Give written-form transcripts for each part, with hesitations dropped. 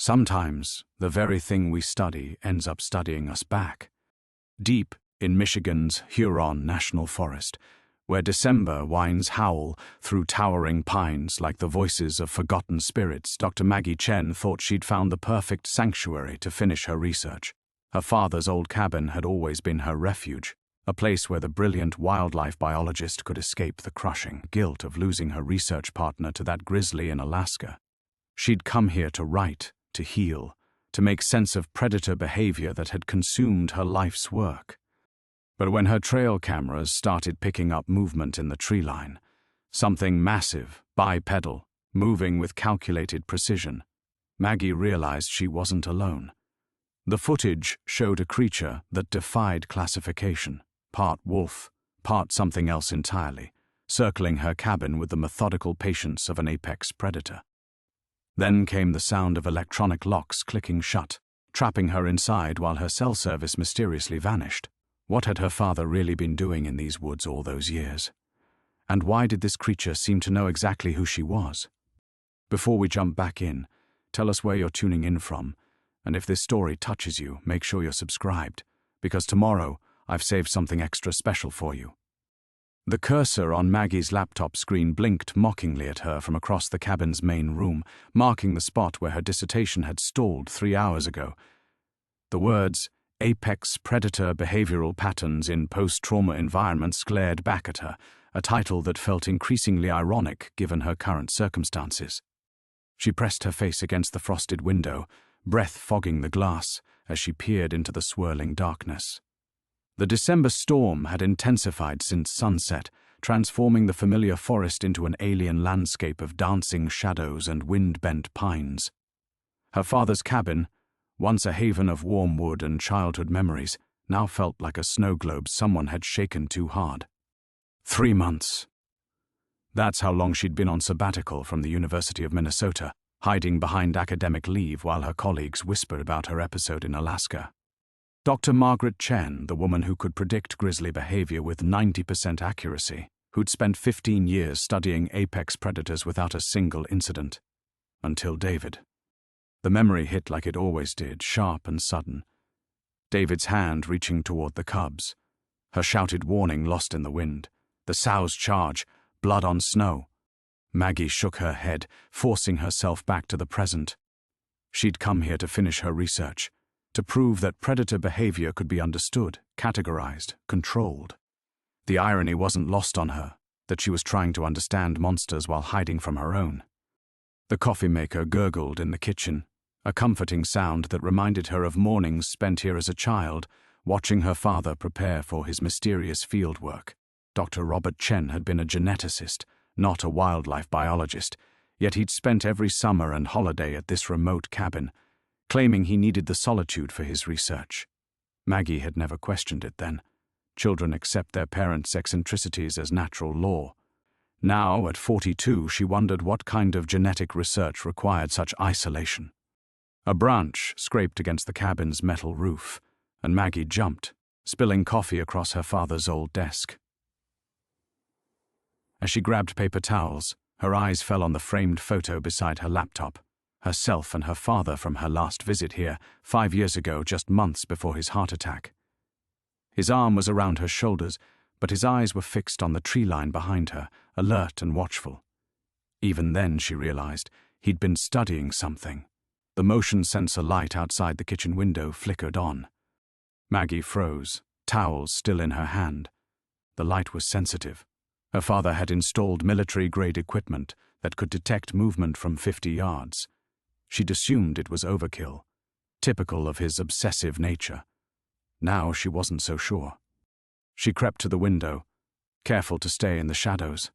Sometimes, the very thing we study ends up studying us back. Deep in Michigan's Huron National Forest, where December winds howl through towering pines like the voices of forgotten spirits, Dr. Maggie Chen thought she'd found the perfect sanctuary to finish her research. Her father's old cabin had always been her refuge, a place where the brilliant wildlife biologist could escape the crushing guilt of losing her research partner to that grizzly in Alaska. She'd come here to write, to heal, to make sense of predator behavior that had consumed her life's work. But when her trail cameras started picking up movement in the treeline, something massive, bipedal, moving with calculated precision, Maggie realized she wasn't alone. The footage showed a creature that defied classification, part wolf, part something else entirely, circling her cabin with the methodical patience of an apex predator. Then came the sound of electronic locks clicking shut, trapping her inside while her cell service mysteriously vanished. What had her father really been doing in these woods all those years? And why did this creature seem to know exactly who she was? Before we jump back in, tell us where you're tuning in from, and if this story touches you, make sure you're subscribed, because tomorrow I've saved something extra special for you. The cursor on Maggie's laptop screen blinked mockingly at her from across the cabin's main room, marking the spot where her dissertation had stalled 3 hours ago. The words, "Apex Predator Behavioral Patterns in Post-Trauma Environments" glared back at her, a title that felt increasingly ironic given her current circumstances. She pressed her face against the frosted window, breath fogging the glass as she peered into the swirling darkness. The December storm had intensified since sunset, transforming the familiar forest into an alien landscape of dancing shadows and wind-bent pines. Her father's cabin, once a haven of warm wood and childhood memories, now felt like a snow globe someone had shaken too hard. 3 months. That's how long she'd been on sabbatical from the University of Minnesota, hiding behind academic leave while her colleagues whispered about her episode in Alaska. Dr. Maggie Chen, the woman who could predict grizzly behavior with 90% accuracy, who'd spent 15 years studying apex predators without a single incident. Until David. The memory hit like it always did, sharp and sudden. David's hand reaching toward the cubs. Her shouted warning lost in the wind. The sow's charge, blood on snow. Maggie shook her head, forcing herself back to the present. She'd come here to finish her research, to prove that predator behavior could be understood, categorized, controlled. The irony wasn't lost on her, that she was trying to understand monsters while hiding from her own. The coffee maker gurgled in the kitchen, a comforting sound that reminded her of mornings spent here as a child, watching her father prepare for his mysterious field work. Dr. Robert Chen had been a geneticist, not a wildlife biologist, yet he'd spent every summer and holiday at this remote cabin, claiming he needed the solitude for his research. Maggie had never questioned it then. Children accept their parents' eccentricities as natural law. Now, at 42, she wondered what kind of genetic research required such isolation. A branch scraped against the cabin's metal roof, and Maggie jumped, spilling coffee across her father's old desk. As she grabbed paper towels, her eyes fell on the framed photo beside her laptop, herself and her father from her last visit here 5 years ago, just months before his heart attack. His arm was around her shoulders, but his eyes were fixed on the tree line behind her, alert and watchful. Even then, she realized, he'd been studying something. The motion sensor light outside the kitchen window flickered on. Maggie froze, towels still in her hand. The light was sensitive. Her father had installed military-grade equipment that could detect movement from 50 yards. She'd assumed it was overkill, typical of his obsessive nature. Now she wasn't so sure. She crept to the window, careful to stay in the shadows.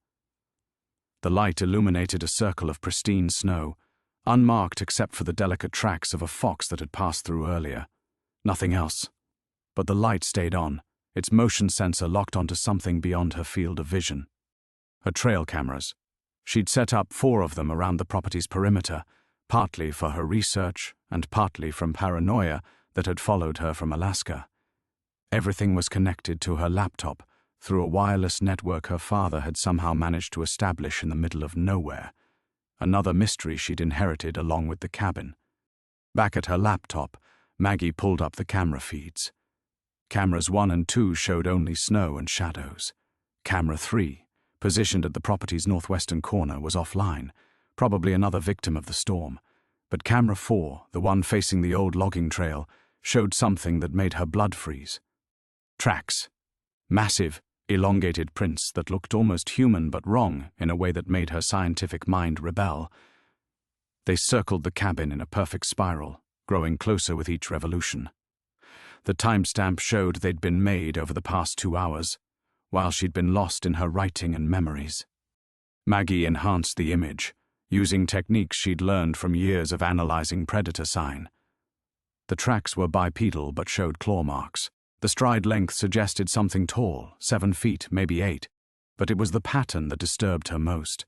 The light illuminated a circle of pristine snow, unmarked except for the delicate tracks of a fox that had passed through earlier. Nothing else. But the light stayed on, its motion sensor locked onto something beyond her field of vision. Her trail cameras. She'd set up 4 of them around the property's perimeter, partly for her research and partly from paranoia that had followed her from Alaska. Everything was connected to her laptop through a wireless network her father had somehow managed to establish in the middle of nowhere, another mystery she'd inherited along with the cabin. Back at her laptop, Maggie pulled up the camera feeds. Cameras 1 and 2 showed only snow and shadows. Camera 3, positioned at the property's northwestern corner, was offline, probably another victim of the storm. But camera 4, the one facing the old logging trail, showed something that made her blood freeze. Tracks. Massive, elongated prints that looked almost human but wrong in a way that made her scientific mind rebel. They circled the cabin in a perfect spiral, growing closer with each revolution. The timestamp showed they'd been made over the past 2 hours, while she'd been lost in her writing and memories. Maggie enhanced the image, using techniques she'd learned from years of analyzing predator sign. The tracks were bipedal but showed claw marks. The stride length suggested something tall, 7 feet, maybe 8, but it was the pattern that disturbed her most.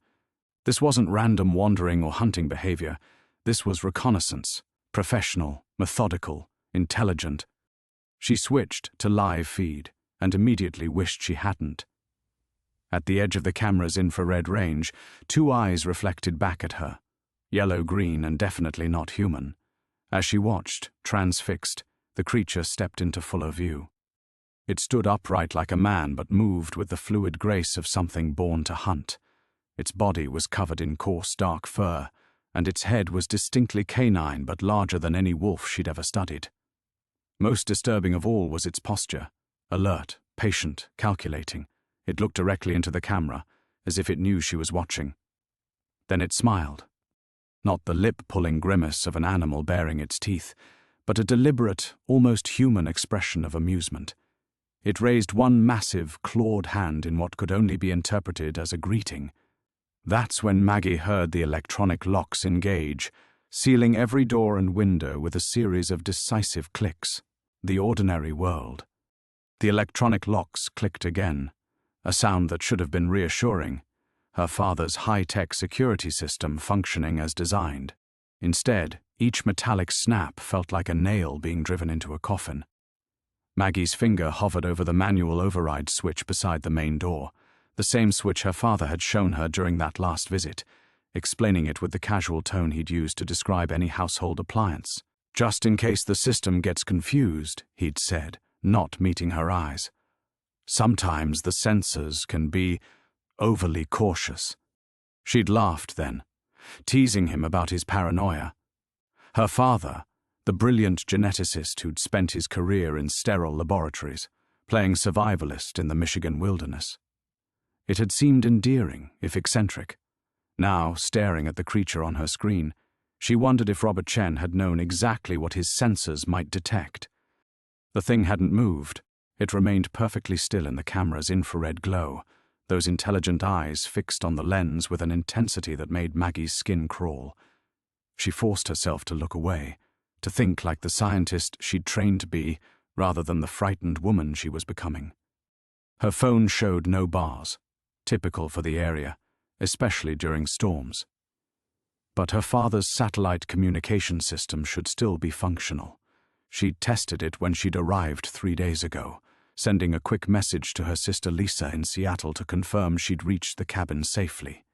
This wasn't random wandering or hunting behavior. This was reconnaissance, professional, methodical, intelligent. She switched to live feed and immediately wished she hadn't. At the edge of the camera's infrared range, 2 eyes reflected back at her, yellow-green and definitely not human. As she watched, transfixed, the creature stepped into fuller view. It stood upright like a man but moved with the fluid grace of something born to hunt. Its body was covered in coarse, dark fur, and its head was distinctly canine but larger than any wolf she'd ever studied. Most disturbing of all was its posture, alert, patient, calculating. It looked directly into the camera, as if it knew she was watching. Then it smiled. Not the lip-pulling grimace of an animal baring its teeth, but a deliberate, almost human expression of amusement. It raised one massive, clawed hand in what could only be interpreted as a greeting. That's when Maggie heard the electronic locks engage, sealing every door and window with a series of decisive clicks. The ordinary world. The electronic locks clicked again, a sound that should have been reassuring, her father's high-tech security system functioning as designed. Instead, each metallic snap felt like a nail being driven into a coffin. Maggie's finger hovered over the manual override switch beside the main door, the same switch her father had shown her during that last visit, explaining it with the casual tone he'd used to describe any household appliance. "Just in case the system gets confused," he'd said, not meeting her eyes. "Sometimes the sensors can be overly cautious." She'd laughed then, teasing him about his paranoia. Her father, the brilliant geneticist who'd spent his career in sterile laboratories, playing survivalist in the Michigan wilderness. It had seemed endearing, if eccentric. Now, staring at the creature on her screen, she wondered if Robert Chen had known exactly what his sensors might detect. The thing hadn't moved. It remained perfectly still in the camera's infrared glow, those intelligent eyes fixed on the lens with an intensity that made Maggie's skin crawl. She forced herself to look away, to think like the scientist she'd trained to be, rather than the frightened woman she was becoming. Her phone showed no bars, typical for the area, especially during storms. But her father's satellite communication system should still be functional. She'd tested it when she'd arrived 3 days ago, sending a quick message to her sister Lisa in Seattle to confirm she'd reached the cabin safely.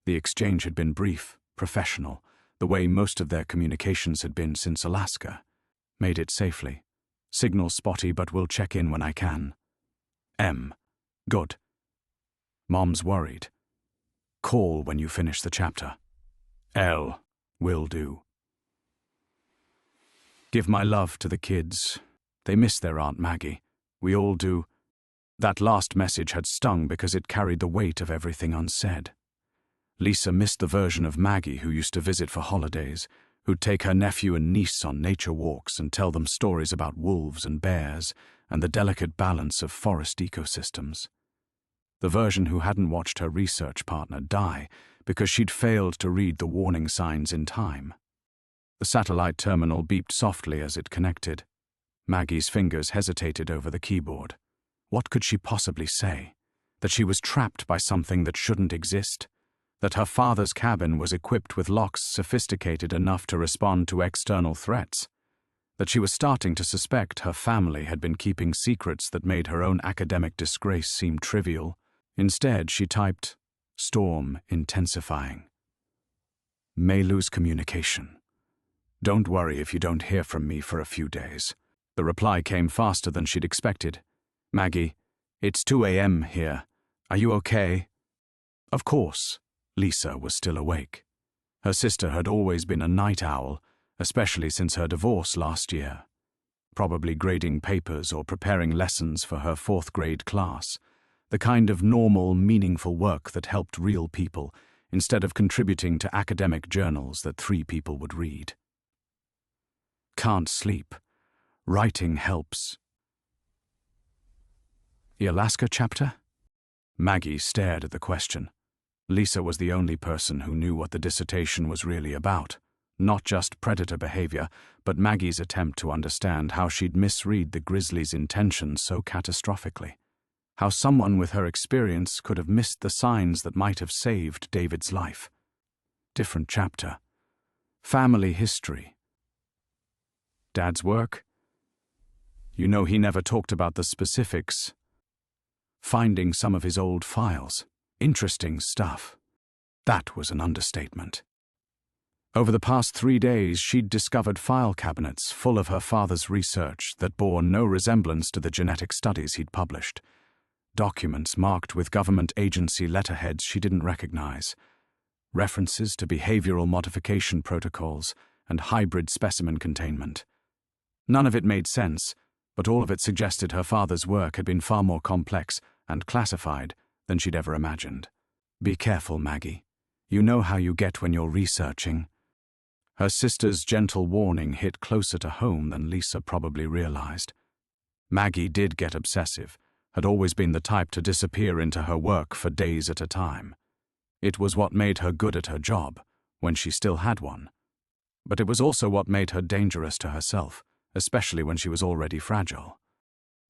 The exchange had been brief, professional, the way most of their communications had been since Alaska. "Made it safely. Signal spotty, but we'll check in when I can." M. "Good. Mom's worried. Call when you finish the chapter." L. "Will do. Give my love to the kids. They miss their Aunt Maggie. We all do." That last message had stung because it carried the weight of everything unsaid. Lisa missed the version of Maggie who used to visit for holidays, who'd take her nephew and niece on nature walks and tell them stories about wolves and bears and the delicate balance of forest ecosystems. The version who hadn't watched her research partner die because she'd failed to read the warning signs in time. The satellite terminal beeped softly as it connected. Maggie's fingers hesitated over the keyboard. What could she possibly say? That she was trapped by something that shouldn't exist? That her father's cabin was equipped with locks sophisticated enough to respond to external threats? That she was starting to suspect her family had been keeping secrets that made her own academic disgrace seem trivial? Instead, she typed, "Storm intensifying. May lose communication. Don't worry if you don't hear from me for a few days. The reply came faster than she'd expected. Maggie, it's 2 a.m. here. Are you okay? Of course, Lisa was still awake. Her sister had always been a night owl, especially since her divorce last year. Probably grading papers or preparing lessons for her 4th grade class. The kind of normal, meaningful work that helped real people, instead of contributing to academic journals that 3 people would read. Can't sleep. Writing helps. The Alaska chapter? Maggie stared at the question. Lisa was the only person who knew what the dissertation was really about. Not just predator behavior, but Maggie's attempt to understand how she'd misread the grizzly's intentions so catastrophically. How someone with her experience could have missed the signs that might have saved David's life. Different chapter. Family history. Dad's work? You know he never talked about the specifics. Finding some of his old files. Interesting stuff. That was an understatement. Over the past 3 days, she'd discovered file cabinets full of her father's research that bore no resemblance to the genetic studies he'd published. Documents marked with government agency letterheads she didn't recognize. References to behavioral modification protocols and hybrid specimen containment. None of it made sense, but all of it suggested her father's work had been far more complex and classified than she'd ever imagined. Be careful, Maggie. You know how you get when you're researching. Her sister's gentle warning hit closer to home than Lisa probably realized. Maggie did get obsessive, had always been the type to disappear into her work for days at a time. It was what made her good at her job, when she still had one. But it was also what made her dangerous to herself, especially when she was already fragile.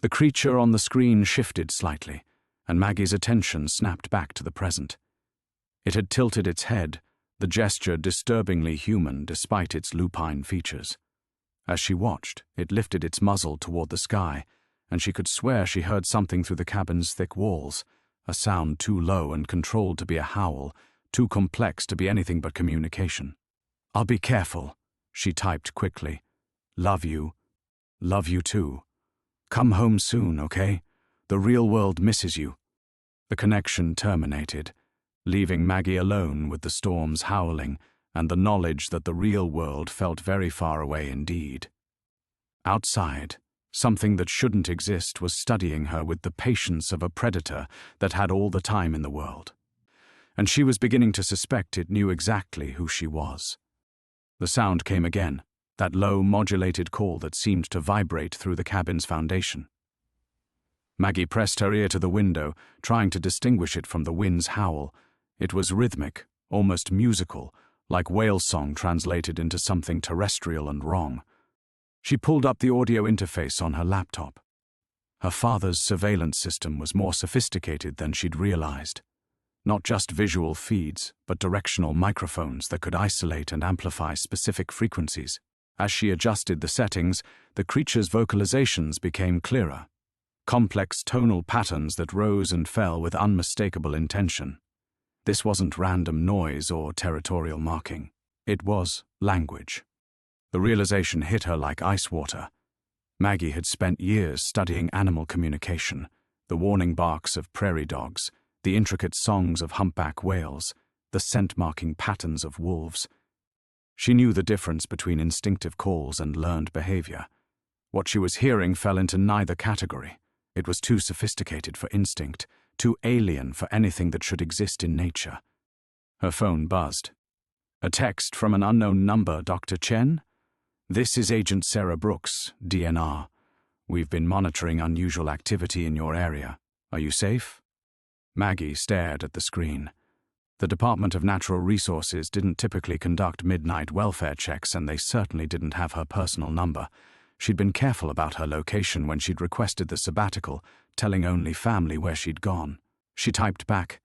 The creature on the screen shifted slightly, and Maggie's attention snapped back to the present. It had tilted its head, the gesture disturbingly human despite its lupine features. As she watched, it lifted its muzzle toward the sky, and she could swear she heard something through the cabin's thick walls, a sound too low and controlled to be a howl, too complex to be anything but communication. "I'll be careful," she typed quickly. "Love you. Love you too. Come home soon, okay? The real world misses you." The connection terminated, leaving Maggie alone with the storm's howling and the knowledge that the real world felt very far away indeed. Outside, something that shouldn't exist was studying her with the patience of a predator that had all the time in the world. And she was beginning to suspect it knew exactly who she was. The sound came again, that low, modulated call that seemed to vibrate through the cabin's foundation. Maggie pressed her ear to the window, trying to distinguish it from the wind's howl. It was rhythmic, almost musical, like whale song translated into something terrestrial and wrong. She pulled up the audio interface on her laptop. Her father's surveillance system was more sophisticated than she'd realized. Not just visual feeds, but directional microphones that could isolate and amplify specific frequencies. As she adjusted the settings, the creature's vocalizations became clearer. Complex tonal patterns that rose and fell with unmistakable intention. This wasn't random noise or territorial marking. It was language. The realization hit her like ice water. Maggie had spent years studying animal communication, the warning barks of prairie dogs, the intricate songs of humpback whales, the scent-marking patterns of wolves. She knew the difference between instinctive calls and learned behavior. What she was hearing fell into neither category. It was too sophisticated for instinct, too alien for anything that should exist in nature. Her phone buzzed. "A text from an unknown number, Dr. Chen? This is Agent Sarah Brooks, DNR. We've been monitoring unusual activity in your area. Are you safe?" Maggie stared at the screen. The Department of Natural Resources didn't typically conduct midnight welfare checks, and they certainly didn't have her personal number. She'd been careful about her location when she'd requested the sabbatical, telling only family where she'd gone. She typed back,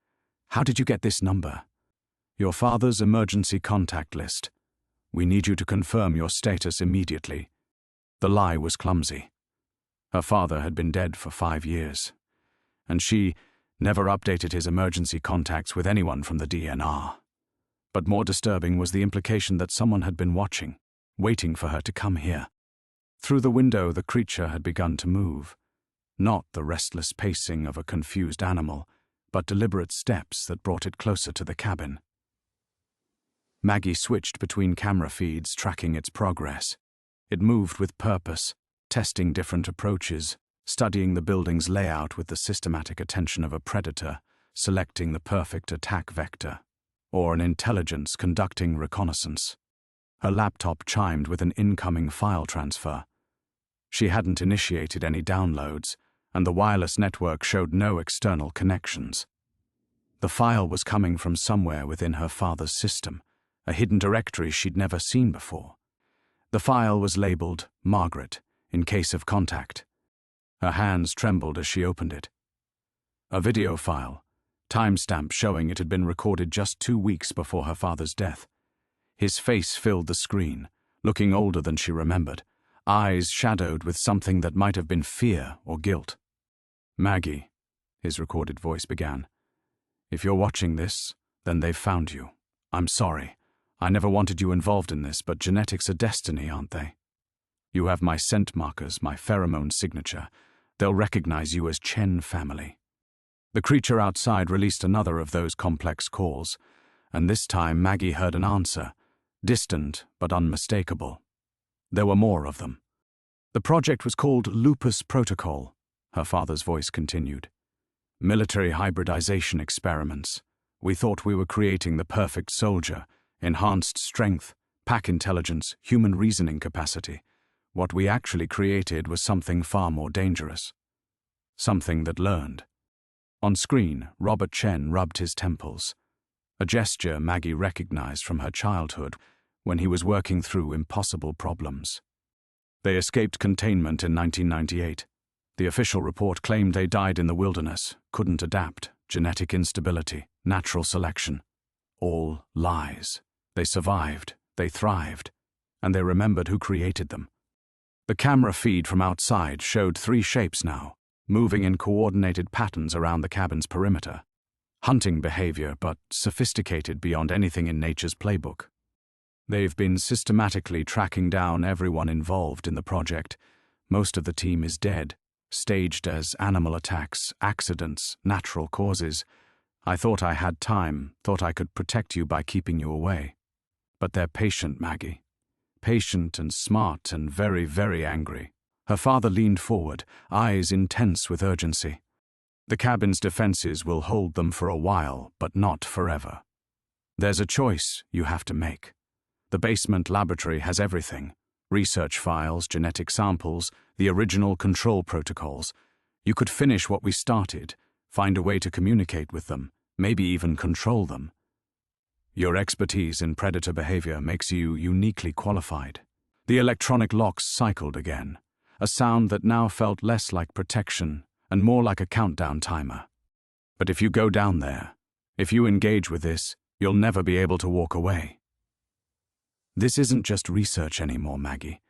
"How did you get this number?" "Your father's emergency contact list. We need you to confirm your status immediately." The lie was clumsy. Her father had been dead for 5 years, and she never updated his emergency contacts with anyone from the DNR. But more disturbing was the implication that someone had been watching. waiting for her to come here. Through the window, the creature had begun to move. Not the restless pacing of a confused animal, but deliberate steps that brought it closer to the cabin. Maggie switched between camera feeds, tracking its progress. It moved with purpose, testing different approaches, studying the building's layout with the systematic attention of a predator, selecting the perfect attack vector, or an intelligence conducting reconnaissance. Her laptop chimed with an incoming file transfer. She hadn't initiated any downloads, and the wireless network showed no external connections. The file was coming from somewhere within her father's system, a hidden directory she'd never seen before. The file was labeled Margaret, in case of contact. Her hands trembled as she opened it. A video file, timestamp showing it had been recorded just 2 weeks before her father's death. His face filled the screen, looking older than she remembered, eyes shadowed with something that might have been fear or guilt. "Maggie," his recorded voice began, "if you're watching this, then they've found you. I'm sorry. I never wanted you involved in this, but genetics are destiny, aren't they? You have my scent markers, my pheromone signature. They'll recognize you as Chen family." The creature outside released another of those complex calls, and this time Maggie heard an answer, distant but unmistakable. There were more of them. "The project was called Lupus Protocol," her father's voice continued. "Military hybridization experiments. We thought we were creating the perfect soldier, enhanced strength, pack intelligence, human reasoning capacity. What we actually created was something far more dangerous. Something that learned." On screen, Robert Chen rubbed his temples, a gesture Maggie recognized from her childhood when he was working through impossible problems. They escaped containment in 1998. The official report claimed they died in the wilderness, couldn't adapt, genetic instability, natural selection. All lies. They survived, they thrived, and they remembered who created them. The camera feed from outside showed 3 shapes now, moving in coordinated patterns around the cabin's perimeter. Hunting behavior, but sophisticated beyond anything in nature's playbook. They've been systematically tracking down everyone involved in the project. Most of the team is dead, staged as animal attacks, accidents, natural causes. I thought I had time, thought I could protect you by keeping you away. But they're patient, Maggie. Patient and smart and very, very angry. Her father leaned forward, eyes intense with urgency. "The cabin's defenses will hold them for a while, but not forever. There's a choice you have to make. The basement laboratory has everything. Research files, genetic samples, the original control protocols. You could finish what we started, find a way to communicate with them, maybe even control them. Your expertise in predator behavior makes you uniquely qualified." The electronic locks cycled again, a sound that now felt less like protection and more like a countdown timer. "But if you go down there, if you engage with this, you'll never be able to walk away." This isn't just research anymore, Maggie.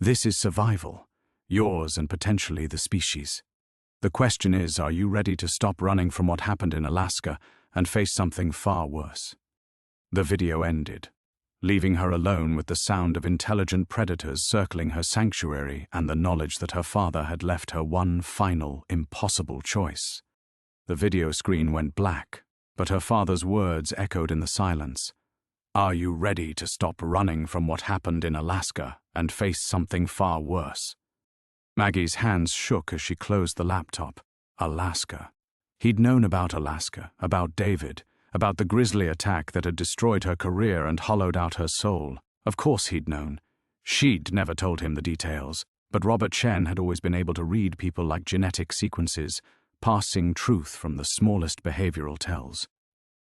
This is survival, yours and potentially the species. The question is, are you ready to stop running from what happened in Alaska and face something far worse? The video ended, leaving her alone with the sound of intelligent predators circling her sanctuary and the knowledge that her father had left her one final, impossible choice. The video screen went black, but her father's words echoed in the silence. "Are you ready to stop running from what happened in Alaska and face something far worse?" Maggie's hands shook as she closed the laptop. Alaska. He'd known about Alaska, about David, about the grizzly attack that had destroyed her career and hollowed out her soul. Of course he'd known. She'd never told him the details, but Robert Chen had always been able to read people like genetic sequences, parsing truth from the smallest behavioral tells.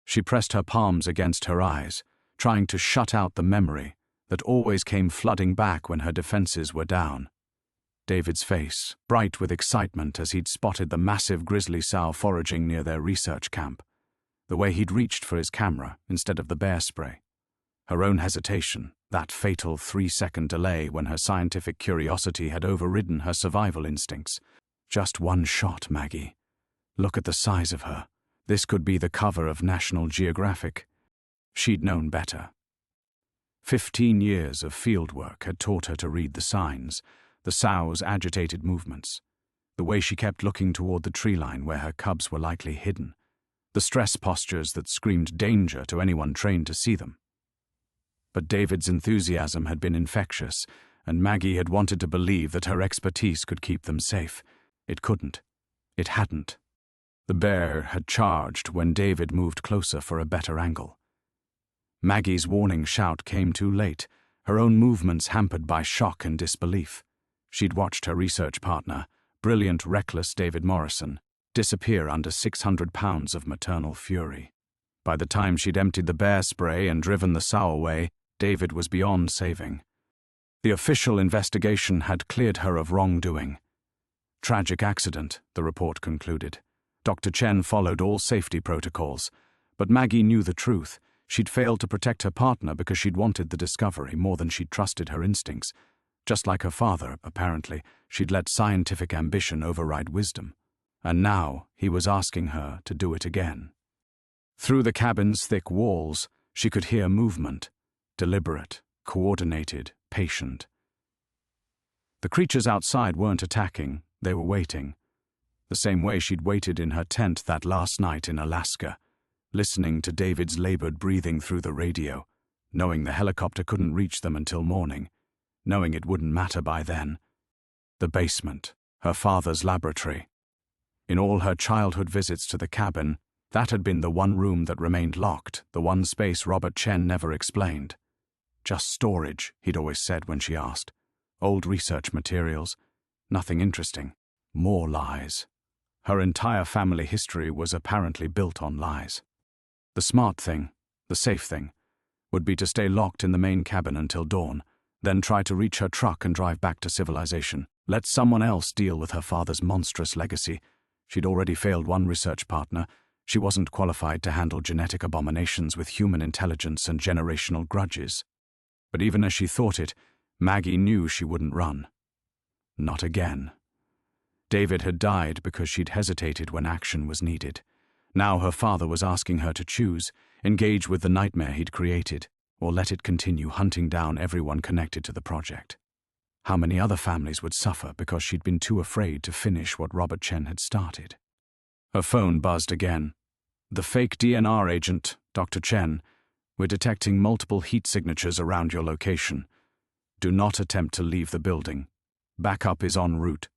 She pressed her palms against her eyes, trying to shut out the memory that always came flooding back when her defenses were down. David's face, bright with excitement as he'd spotted the massive grizzly sow foraging near their research camp. The way he'd reached for his camera instead of the bear spray. Her own hesitation, that fatal 3-second delay when her scientific curiosity had overridden her survival instincts. Just one shot, Maggie. Look at the size of her. This could be the cover of National Geographic. She'd known better. 15 years of fieldwork had taught her to read the signs, the sow's agitated movements, the way she kept looking toward the tree line where her cubs were likely hidden, the stress postures that screamed danger to anyone trained to see them. But David's enthusiasm had been infectious, and Maggie had wanted to believe that her expertise could keep them safe. It couldn't. It hadn't. The bear had charged when David moved closer for a better angle. Maggie's warning shout came too late, her own movements hampered by shock and disbelief. She'd watched her research partner, brilliant, reckless David Morrison, disappear under 600 pounds of maternal fury. By the time she'd emptied the bear spray and driven the sow away, David was beyond saving. The official investigation had cleared her of wrongdoing. Tragic accident, the report concluded. Dr. Chen followed all safety protocols, but Maggie knew the truth. She'd failed to protect her partner because she'd wanted the discovery more than she'd trusted her instincts. Just like her father, apparently, she'd let scientific ambition override wisdom. And now he was asking her to do it again. Through the cabin's thick walls, she could hear movement, deliberate, coordinated, patient. The creatures outside weren't attacking, they were waiting. The same way she'd waited in her tent that last night in Alaska, listening to David's labored breathing through the radio, knowing the helicopter couldn't reach them until morning, knowing it wouldn't matter by then. The basement, her father's laboratory. In all her childhood visits to the cabin, that had been the one room that remained locked, the one space Robert Chen never explained. Just storage, he'd always said when she asked. Old research materials. Nothing interesting. More lies. Her entire family history was apparently built on lies. The smart thing, the safe thing, would be to stay locked in the main cabin until dawn, then try to reach her truck and drive back to civilization. Let someone else deal with her father's monstrous legacy. She'd already failed one research partner. She wasn't qualified to handle genetic abominations with human intelligence and generational grudges. But even as she thought it, Maggie knew she wouldn't run. Not again. David had died because she'd hesitated when action was needed. Now her father was asking her to choose, engage with the nightmare he'd created, or let it continue hunting down everyone connected to the project. How many other families would suffer because she'd been too afraid to finish what Robert Chen had started? Her phone buzzed again. The fake DNR agent, Dr. Chen, we're detecting multiple heat signatures around your location. Do not attempt to leave the building. Backup is en route.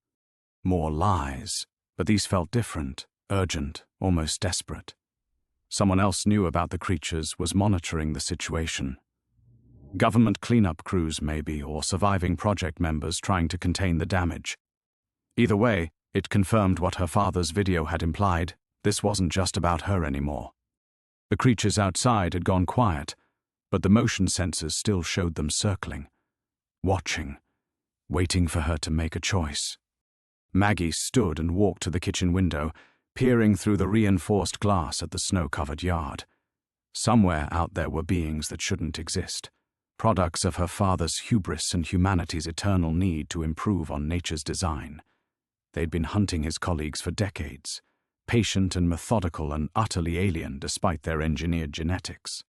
More lies, but these felt different, urgent, almost desperate. Someone else knew about the creatures, was monitoring the situation. Government cleanup crews, maybe, or surviving project members trying to contain the damage. Either way, it confirmed what her father's video had implied. This wasn't just about her anymore. The creatures outside had gone quiet, but the motion sensors still showed them circling, watching, waiting for her to make a choice. Maggie stood and walked to the kitchen window, peering through the reinforced glass at the snow-covered yard. Somewhere out there were beings that shouldn't exist, products of her father's hubris and humanity's eternal need to improve on nature's design. They'd been hunting his colleagues for decades, patient and methodical and utterly alien despite their engineered genetics.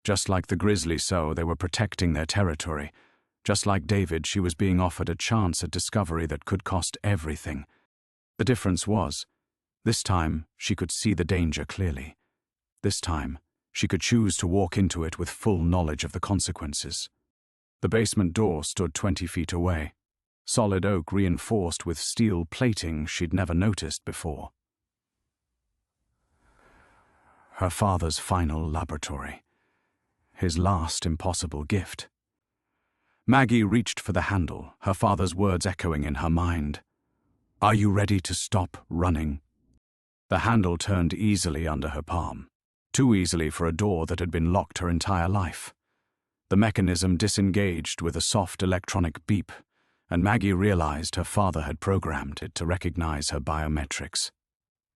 Just like the grizzly sow, they were protecting their territory. Just like David, she was being offered a chance at discovery that could cost everything. The difference was, this time she could see the danger clearly. This time, she could choose to walk into it with full knowledge of the consequences. The basement door stood 20 feet away, solid oak reinforced with steel plating she'd never noticed before. Her father's final laboratory. His last impossible gift. Maggie reached for the handle, her father's words echoing in her mind. "Are you ready to stop running?" The handle turned easily under her palm, too easily for a door that had been locked her entire life. The mechanism disengaged with a soft electronic beep, and Maggie realized her father had programmed it to recognize her biometrics.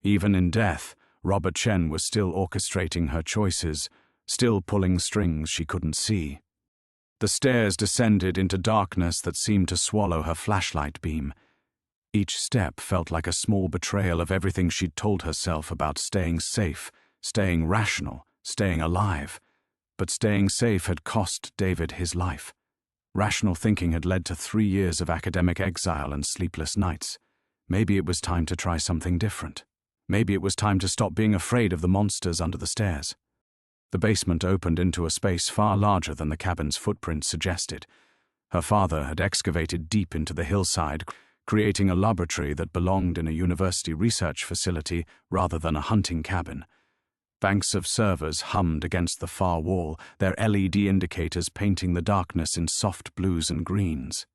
Even in death, Robert Chen was still orchestrating her choices, still pulling strings she couldn't see. The stairs descended into darkness that seemed to swallow her flashlight beam. Each step felt like a small betrayal of everything she'd told herself about staying safe, staying rational, staying alive. But staying safe had cost David his life. Rational thinking had led to 3 years of academic exile and sleepless nights. Maybe it was time to try something different. Maybe it was time to stop being afraid of the monsters under the stairs. The basement opened into a space far larger than the cabin's footprint suggested. Her father had excavated deep into the hillside, creating a laboratory that belonged in a university research facility rather than a hunting cabin. Banks of servers hummed against the far wall, their LED indicators painting the darkness in soft blues and greens.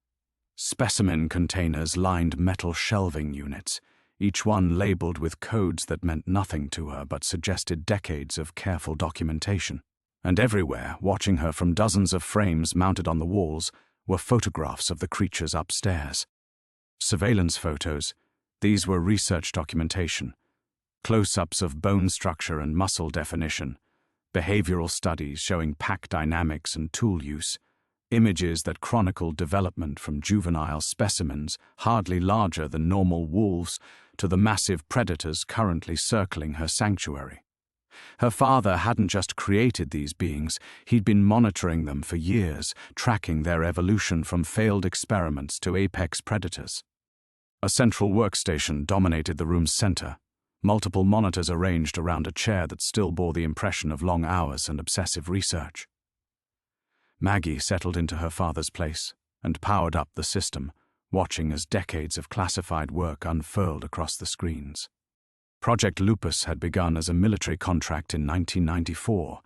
Specimen containers lined metal shelving units, each one labeled with codes that meant nothing to her but suggested decades of careful documentation. And everywhere, watching her from dozens of frames mounted on the walls, were photographs of the creatures upstairs. Surveillance photos, these were research documentation. Close-ups of bone structure and muscle definition, behavioral studies showing pack dynamics and tool use, images that chronicled development from juvenile specimens hardly larger than normal wolves to the massive predators currently circling her sanctuary. Her father hadn't just created these beings, he'd been monitoring them for years, tracking their evolution from failed experiments to apex predators. A central workstation dominated the room's center, multiple monitors arranged around a chair that still bore the impression of long hours and obsessive research. Maggie settled into her father's place and powered up the system, watching as decades of classified work unfurled across the screens. Project Lupus had begun as a military contract in 1994,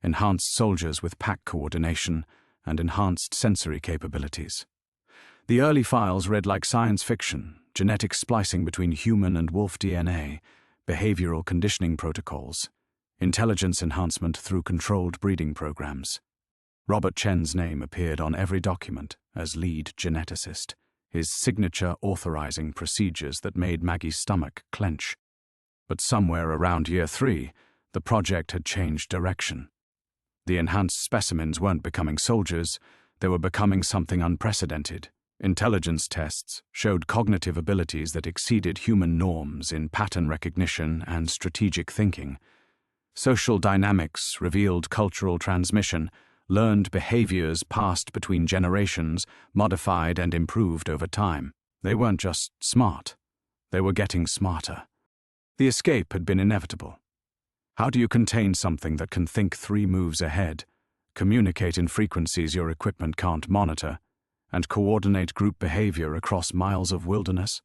enhanced soldiers with pack coordination and enhanced sensory capabilities. The early files read like science fiction, genetic splicing between human and wolf DNA, behavioral conditioning protocols, intelligence enhancement through controlled breeding programs. Robert Chen's name appeared on every document as lead geneticist, his signature authorizing procedures that made Maggie's stomach clench. But somewhere around year 3, the project had changed direction. The enhanced specimens weren't becoming soldiers, they were becoming something unprecedented. Intelligence tests showed cognitive abilities that exceeded human norms in pattern recognition and strategic thinking. Social dynamics revealed cultural transmission, learned behaviors passed between generations, modified and improved over time. They weren't just smart, they were getting smarter. The escape had been inevitable. How do you contain something that can think 3 moves ahead, communicate in frequencies your equipment can't monitor, and coordinate group behavior across miles of wilderness?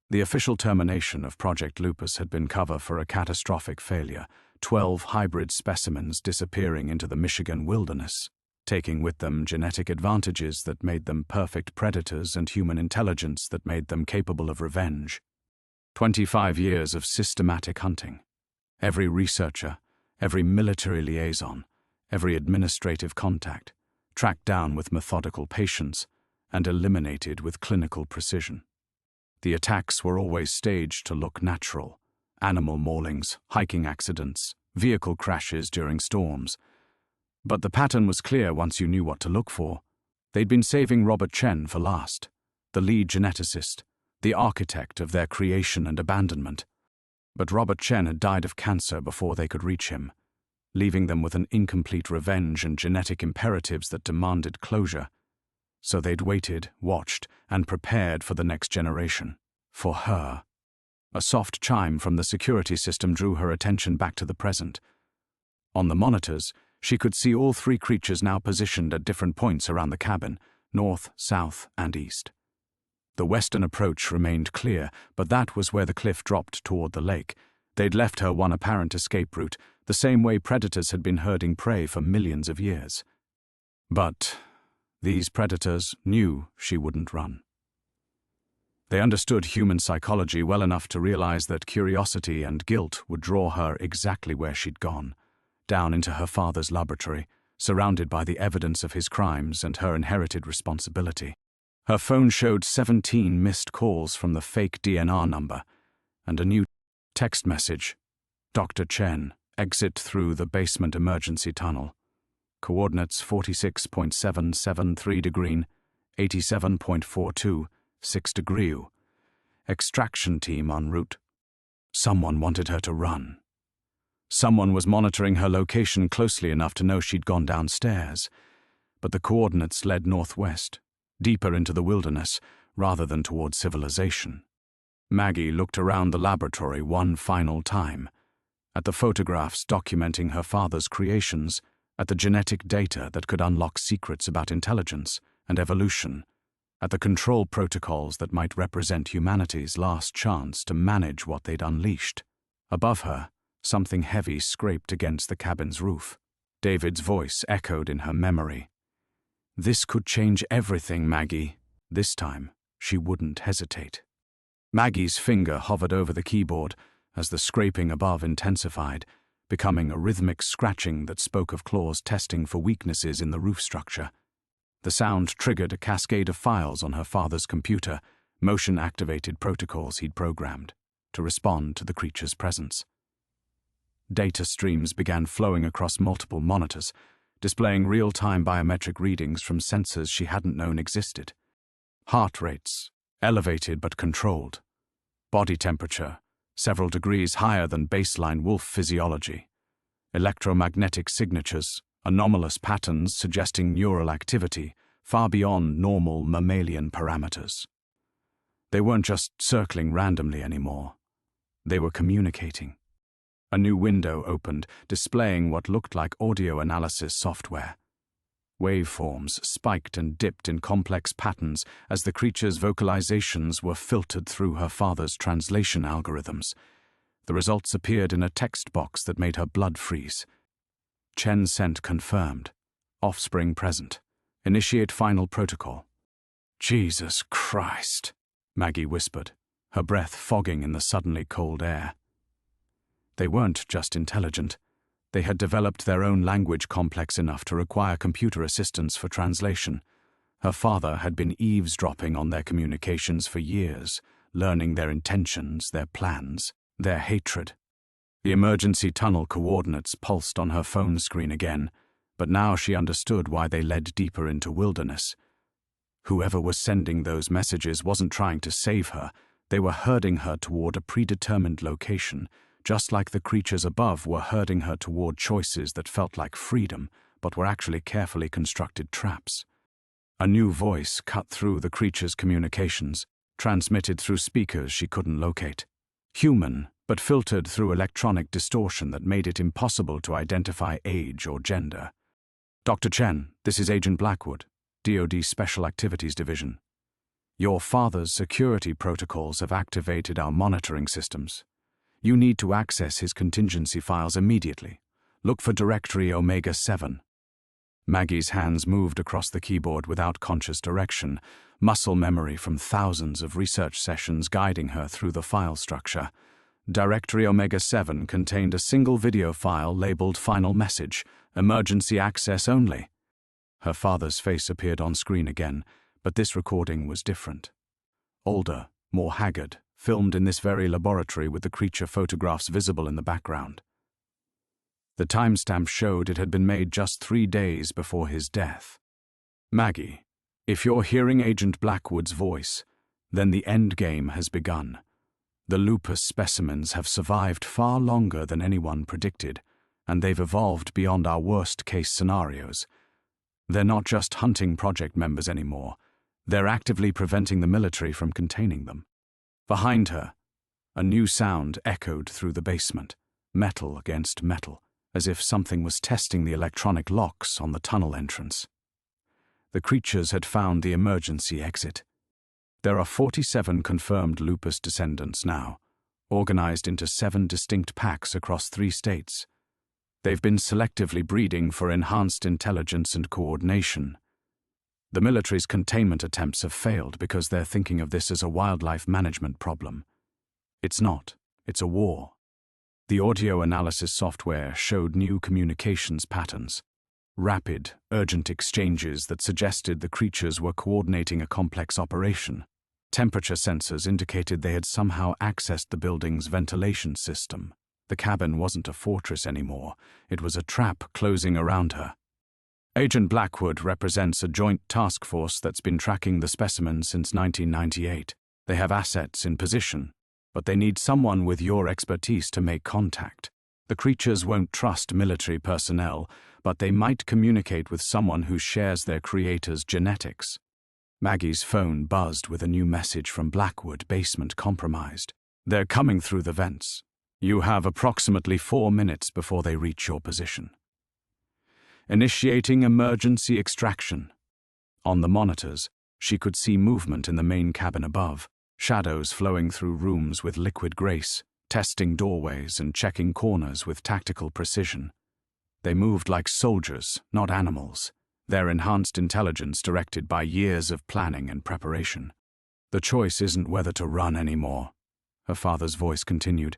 The official termination of Project Lupus had been cover for a catastrophic failure, 12 hybrid specimens disappearing into the Michigan wilderness, taking with them genetic advantages that made them perfect predators and human intelligence that made them capable of revenge. 25 years of systematic hunting. Every researcher, every military liaison, every administrative contact, tracked down with methodical patience and eliminated with clinical precision. The attacks were always staged to look natural. Animal maulings, hiking accidents, vehicle crashes during storms. But the pattern was clear once you knew what to look for. They'd been saving Robert Chen for last, the lead geneticist, the architect of their creation and abandonment. But Robert Chen had died of cancer before they could reach him, leaving them with an incomplete revenge and genetic imperatives that demanded closure. So they'd waited, watched, and prepared for the next generation. For her. A soft chime from the security system drew her attention back to the present. On the monitors, she could see all 3 creatures now positioned at different points around the cabin, north, south, and east. The western approach remained clear, but that was where the cliff dropped toward the lake. They'd left her one apparent escape route, the same way predators had been herding prey for millions of years. But these predators knew she wouldn't run. They understood human psychology well enough to realize that curiosity and guilt would draw her exactly where she'd gone, down into her father's laboratory, surrounded by the evidence of his crimes and her inherited responsibility. Her phone showed 17 missed calls from the fake DNR number, and a new text message. Dr. Chen, exit through the basement emergency tunnel. Coordinates 46.773 degree, 87.42, 6 degree. Extraction team en route. Someone wanted her to run. Someone was monitoring her location closely enough to know she'd gone downstairs, but the coordinates led northwest, deeper into the wilderness, rather than toward civilization. Maggie looked around the laboratory one final time, at the photographs documenting her father's creations, at the genetic data that could unlock secrets about intelligence and evolution, at the control protocols that might represent humanity's last chance to manage what they'd unleashed. Above her, something heavy scraped against the cabin's roof. David's voice echoed in her memory. "This could change everything, Maggie." This time, she wouldn't hesitate. Maggie's finger hovered over the keyboard as the scraping above intensified, becoming a rhythmic scratching that spoke of claws testing for weaknesses in the roof structure. The sound triggered a cascade of files on her father's computer, motion-activated protocols he'd programmed to respond to the creature's presence. Data streams began flowing across multiple monitors, displaying real-time biometric readings from sensors she hadn't known existed. Heart rates, elevated but controlled. Body temperature, several degrees higher than baseline wolf physiology. Electromagnetic signatures, anomalous patterns suggesting neural activity far beyond normal mammalian parameters. They weren't just circling randomly anymore. They were communicating. A new window opened, displaying what looked like audio analysis software. Waveforms spiked and dipped in complex patterns as the creature's vocalizations were filtered through her father's translation algorithms. The results appeared in a text box that made her blood freeze. Chen sent confirmed. Offspring present. Initiate final protocol. "Jesus Christ," Maggie whispered, her breath fogging in the suddenly cold air. They weren't just intelligent. They had developed their own language complex enough to require computer assistance for translation. Her father had been eavesdropping on their communications for years, learning their intentions, their plans, their hatred. The emergency tunnel coordinates pulsed on her phone screen again, but now she understood why they led deeper into wilderness. Whoever was sending those messages wasn't trying to save her. They were herding her toward a predetermined location, just like the creatures above were herding her toward choices that felt like freedom, but were actually carefully constructed traps. A new voice cut through the creature's communications, transmitted through speakers she couldn't locate. Human, but filtered through electronic distortion that made it impossible to identify age or gender. "Dr. Chen, this is Agent Blackwood, DoD Special Activities Division. Your father's security protocols have activated our monitoring systems. You need to access his contingency files immediately. Look for Directory Omega-7. Maggie's hands moved across the keyboard without conscious direction, muscle memory from thousands of research sessions guiding her through the file structure. Directory Omega-7 contained a single video file labeled Final Message, Emergency Access Only. Her father's face appeared on screen again, but this recording was different. Older, more haggard, filmed in this very laboratory with the creature photographs visible in the background. The timestamp showed it had been made just 3 days before his death. "Maggie, if you're hearing Agent Blackwood's voice, then the end game has begun. The lupus specimens have survived far longer than anyone predicted, and they've evolved beyond our worst-case scenarios. They're not just hunting project members anymore. They're actively preventing the military from containing them." Behind her, a new sound echoed through the basement, metal against metal, as if something was testing the electronic locks on the tunnel entrance. The creatures had found the emergency exit. There are 47 confirmed lupus descendants now, organized into 7 distinct packs across 3 states. They've been selectively breeding for enhanced intelligence and coordination. The military's containment attempts have failed because they're thinking of this as a wildlife management problem. It's not. It's a war. The audio analysis software showed new communications patterns. Rapid, urgent exchanges that suggested the creatures were coordinating a complex operation. Temperature sensors indicated they had somehow accessed the building's ventilation system. The cabin wasn't a fortress anymore. It was a trap closing around her. Agent Blackwood represents a joint task force that's been tracking the specimens since 1998. They have assets in position, but they need someone with your expertise to make contact. The creatures won't trust military personnel, but they might communicate with someone who shares their creator's genetics. Maggie's phone buzzed with a new message from Blackwood, basement compromised. They're coming through the vents. You have approximately 4 minutes before they reach your position. Initiating emergency extraction. On the monitors, she could see movement in the main cabin above, shadows flowing through rooms with liquid grace, testing doorways and checking corners with tactical precision. They moved like soldiers, not animals, their enhanced intelligence directed by years of planning and preparation. The choice isn't whether to run anymore, her father's voice continued.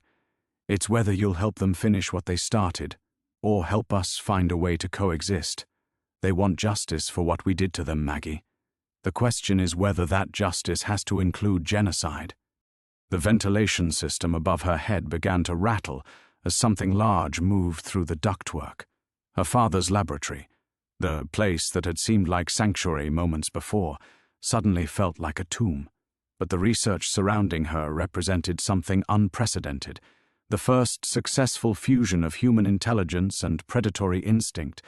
It's whether you'll help them finish what they started, or help us find a way to coexist. They want justice for what we did to them, Maggie. The question is whether that justice has to include genocide. The ventilation system above her head began to rattle as something large moved through the ductwork. Her father's laboratory, the place that had seemed like sanctuary moments before, suddenly felt like a tomb. But the research surrounding her represented something unprecedented, the first successful fusion of human intelligence and predatory instinct,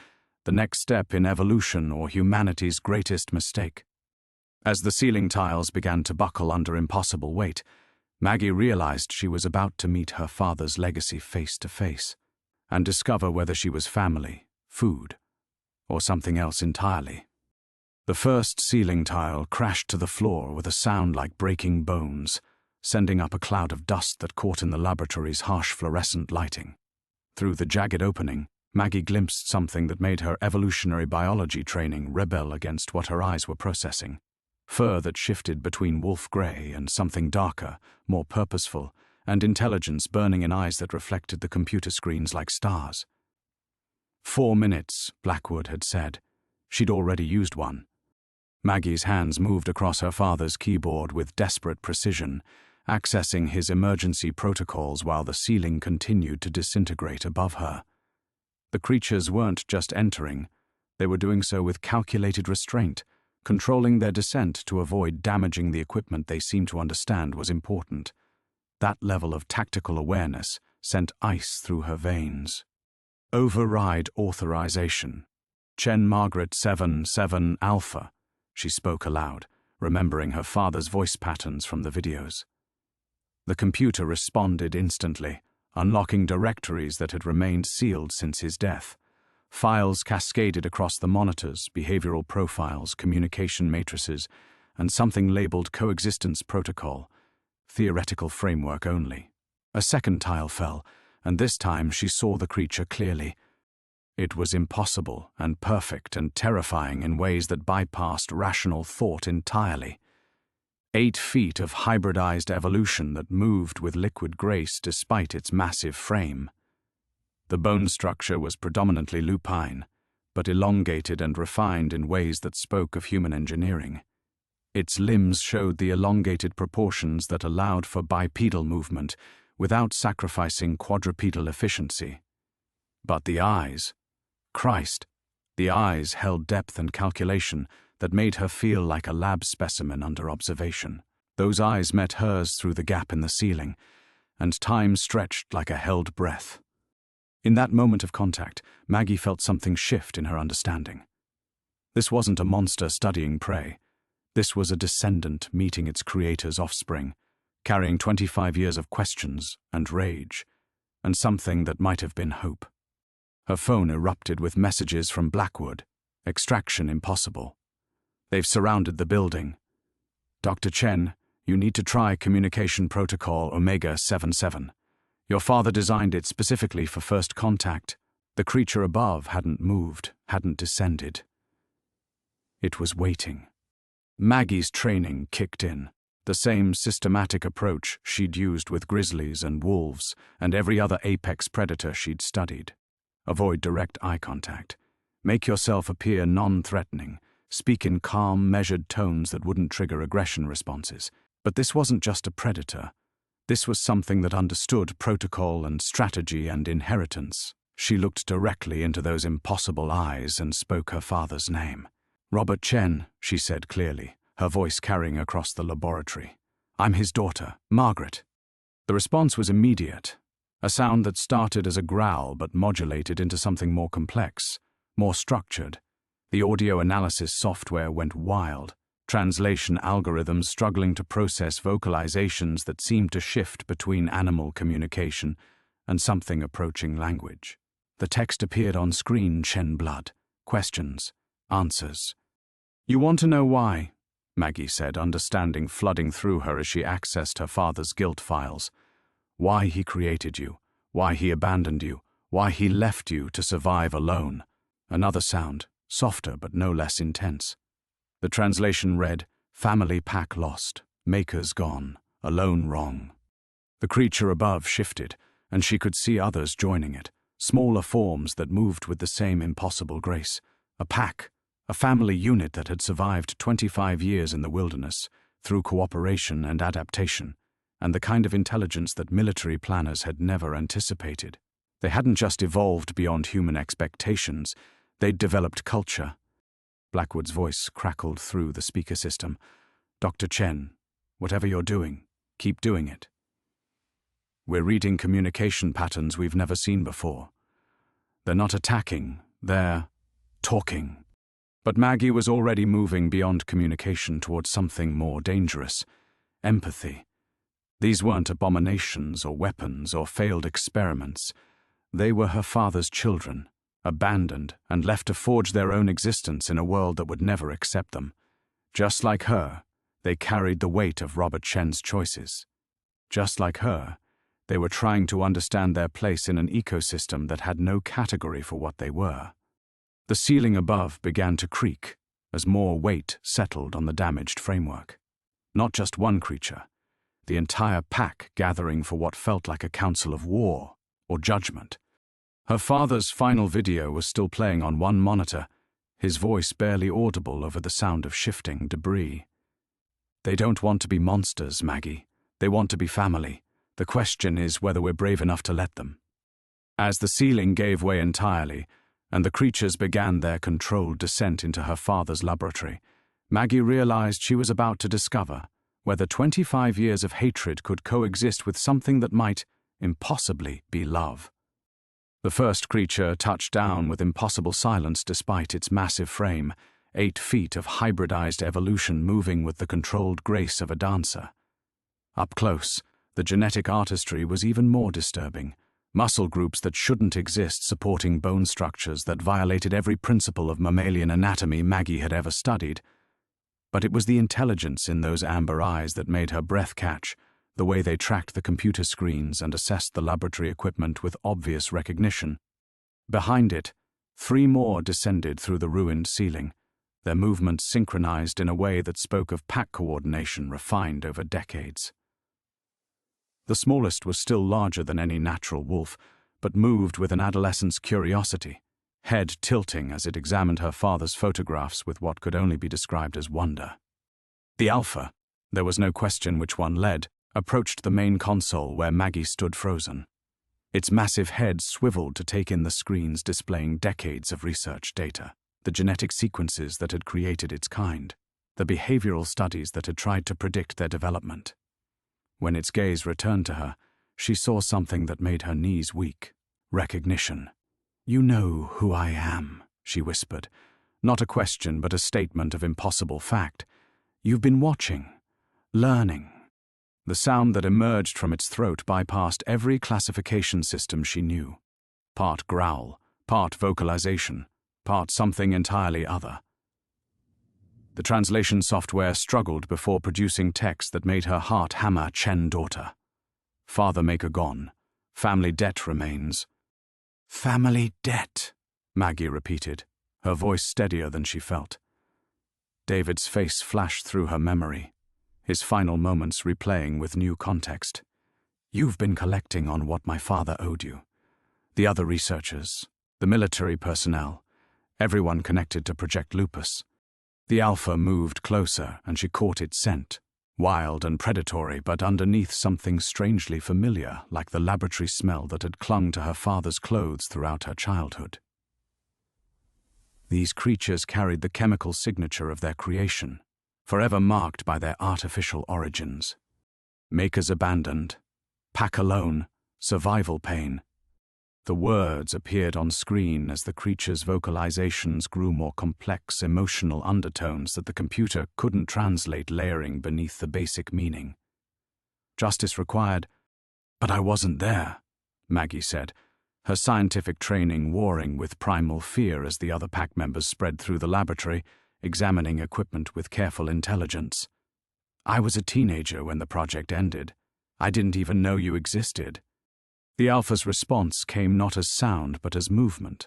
the next step in evolution or humanity's greatest mistake. As the ceiling tiles began to buckle under impossible weight, Maggie realized she was about to meet her father's legacy face to face, and discover whether she was family, food, or something else entirely. The first ceiling tile crashed to the floor with a sound like breaking bones, sending up a cloud of dust that caught in the laboratory's harsh fluorescent lighting. Through the jagged opening, Maggie glimpsed something that made her evolutionary biology training rebel against what her eyes were processing. Fur that shifted between wolf gray and something darker, more purposeful, and intelligence burning in eyes that reflected the computer screens like stars. 4 minutes, Blackwood had said. She'd already used one. Maggie's hands moved across her father's keyboard with desperate precision, accessing his emergency protocols while the ceiling continued to disintegrate above her. The creatures weren't just entering, they were doing so with calculated restraint, controlling their descent to avoid damaging the equipment they seemed to understand was important. That level of tactical awareness sent ice through her veins. Override authorization. Chen Margaret 7-7 Alpha, she spoke aloud, remembering her father's voice patterns from the videos. The computer responded instantly, unlocking directories that had remained sealed since his death. Files cascaded across the monitors, behavioral profiles, communication matrices, and something labeled coexistence protocol, theoretical framework only. A second tile fell, and this time she saw the creature clearly. It was impossible and perfect and terrifying in ways that bypassed rational thought entirely. 8 feet of hybridized evolution that moved with liquid grace despite its massive frame. The bone structure was predominantly lupine, but elongated and refined in ways that spoke of human engineering. Its limbs showed the elongated proportions that allowed for bipedal movement without sacrificing quadrupedal efficiency. But the eyes, Christ, the eyes held depth and calculation that made her feel like a lab specimen under observation. Those eyes met hers through the gap in the ceiling, and time stretched like a held breath. In that moment of contact, Maggie felt something shift in her understanding. This wasn't a monster studying prey. This was a descendant meeting its creator's offspring, carrying 25 years of questions and rage, and something that might have been hope. Her phone erupted with messages from Blackwood. Extraction impossible. They've surrounded the building. Dr. Chen, you need to try communication protocol Omega 77. Your father designed it specifically for first contact. The creature above hadn't moved, hadn't descended. It was waiting. Maggie's training kicked in. The same systematic approach she'd used with grizzlies and wolves and every other apex predator she'd studied. Avoid direct eye contact. Make yourself appear non-threatening. Speak in calm, measured tones that wouldn't trigger aggression responses. But this wasn't just a predator. This was something that understood protocol and strategy and inheritance. She looked directly into those impossible eyes and spoke her father's name. Robert Chen, she said clearly, her voice carrying across the laboratory. I'm his daughter, Margaret. The response was immediate. a sound that started as a growl but modulated into something more complex, more structured. The audio analysis software went wild, translation algorithms struggling to process vocalizations that seemed to shift between animal communication and something approaching language. The text appeared on screen: Chen blood, questions, answers. "You want to know why?" Maggie said, understanding flooding through her as she accessed her father's guilt files. "Why he created you, why he abandoned you, why he left you to survive alone." Another sound, softer but no less intense. The translation read, "Family pack lost, makers gone, alone wrong." The creature above shifted, and she could see others joining it, smaller forms that moved with the same impossible grace. A pack, a family unit that had survived 25 years in the wilderness, through cooperation and adaptation, and the kind of intelligence that military planners had never anticipated. They hadn't just evolved beyond human expectations, they'd developed culture. Blackwood's voice crackled through the speaker system. "Dr. Chen, whatever you're doing, keep doing it. We're reading communication patterns we've never seen before. They're not attacking, they're talking." But Maggie was already moving beyond communication towards something more dangerous: empathy. These weren't abominations or weapons or failed experiments. They were her father's children, abandoned and left to forge their own existence in a world that would never accept them. Just like her, they carried the weight of Robert Chen's choices. Just like her, they were trying to understand their place in an ecosystem that had no category for what they were. The ceiling above began to creak as more weight settled on the damaged framework. Not just one creature, the entire pack gathering for what felt like a council of war or judgment. Her father's final video was still playing on one monitor, his voice barely audible over the sound of shifting debris. "They don't want to be monsters, Maggie. They want to be family. The question is whether we're brave enough to let them." As the ceiling gave way entirely, and the creatures began their controlled descent into her father's laboratory, Maggie realized she was about to discover whether 25 years of hatred could coexist with something that might impossibly be love. The first creature touched down with impossible silence despite its massive frame, 8 feet of hybridized evolution moving with the controlled grace of a dancer. Up close, the genetic artistry was even more disturbing. Muscle groups that shouldn't exist supporting bone structures that violated every principle of mammalian anatomy Maggie had ever studied. But it was the intelligence in those amber eyes that made her breath catch, the way they tracked the computer screens and assessed the laboratory equipment with obvious recognition. Behind it, 3 more descended through the ruined ceiling, their movements synchronized in a way that spoke of pack coordination refined over decades. The smallest was still larger than any natural wolf, but moved with an adolescent's curiosity, head tilting as it examined her father's photographs with what could only be described as wonder. The alpha, there was no question which one led, approached the main console where Maggie stood frozen. Its massive head swiveled to take in the screens displaying decades of research data, the genetic sequences that had created its kind, the behavioral studies that had tried to predict their development. When its gaze returned to her, she saw something that made her knees weak: recognition. "You know who I am," she whispered. Not a question, but a statement of impossible fact. "You've been watching, learning." The sound that emerged from its throat bypassed every classification system she knew. Part growl, part vocalization, part something entirely other. The translation software struggled before producing text that made her heart hammer: Chen daughter. Father maker gone. Family debt remains. "Family debt," Maggie repeated, her voice steadier than she felt. David's face flashed through her memory, his final moments replaying with new context. "You've been collecting on what my father owed you. The other researchers, the military personnel, everyone connected to Project Lupus." The alpha moved closer, and she caught its scent, wild and predatory, but underneath something strangely familiar, like the laboratory smell that had clung to her father's clothes throughout her childhood. These creatures carried the chemical signature of their creation, forever marked by their artificial origins. Makers abandoned, pack alone, survival pain. The words appeared on screen as the creature's vocalizations grew more complex emotional undertones that the computer couldn't translate, layering beneath the basic meaning. Justice required, but I wasn't there, Maggie said, her scientific training warring with primal fear as the other pack members spread through the laboratory, examining equipment with careful intelligence. I was a teenager when the project ended. I didn't even know you existed. The Alpha's response came not as sound but as movement.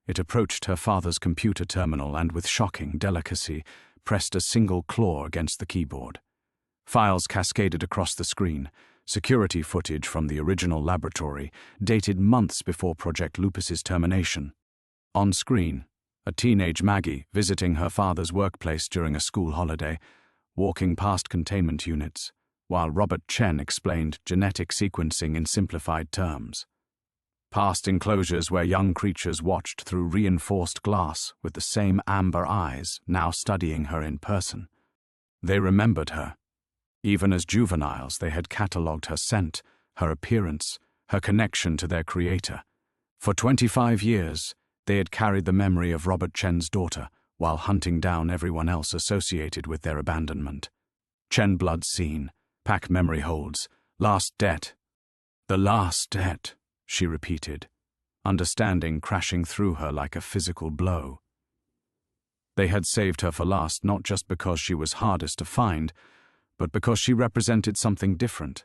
It approached her father's computer terminal and with shocking delicacy pressed a single claw against the keyboard. Files cascaded across the screen, security footage from the original laboratory, dated months before Project Lupus's termination. On screen, a teenage Maggie visiting her father's workplace during a school holiday, walking past containment units, while Robert Chen explained genetic sequencing in simplified terms. Past enclosures where young creatures watched through reinforced glass with the same amber eyes now studying her in person. They remembered her. Even as juveniles, they had catalogued her scent, her appearance, her connection to their creator. For 25 years, they had carried the memory of Robert Chen's daughter while hunting down everyone else associated with their abandonment. Chen blood seen, pack memory holds, last debt. The last debt, she repeated, understanding crashing through her like a physical blow. They had saved her for last not just because she was hardest to find, but because she represented something different.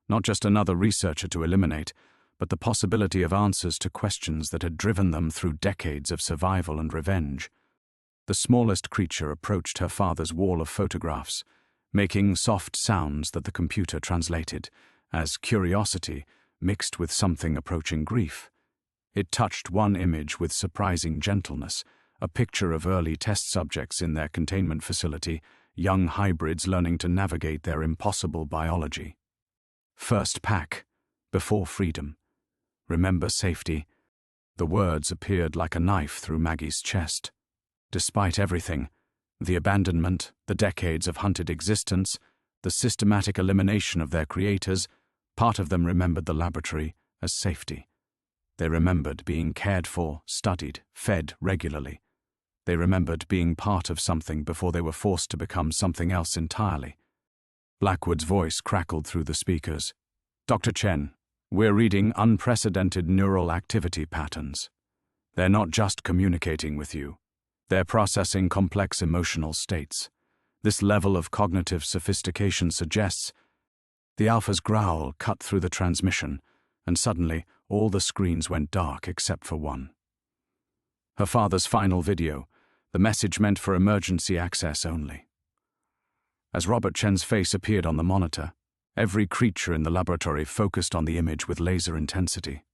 Not just another researcher to eliminate, but the possibility of answers to questions that had driven them through decades of survival and revenge. The smallest creature approached her father's wall of photographs, making soft sounds that the computer translated as curiosity mixed with something approaching grief. It touched one image with surprising gentleness, a picture of early test subjects in their containment facility, young hybrids learning to navigate their impossible biology. First pack, before freedom. Remember safety. The words appeared like a knife through Maggie's chest. Despite everything, the abandonment, the decades of hunted existence, the systematic elimination of their creators, part of them remembered the laboratory as safety. They remembered being cared for, studied, fed regularly. They remembered being part of something before they were forced to become something else entirely. Blackwood's voice crackled through the speakers. Dr. Chen, we're reading unprecedented neural activity patterns. They're not just communicating with you. They're processing complex emotional states. This level of cognitive sophistication suggests. The Alpha's growl cut through the transmission, and suddenly all the screens went dark except for one. Her father's final video, the message meant for emergency access only. As Robert Chen's face appeared on the monitor, every creature in the laboratory focused on the image with laser intensity.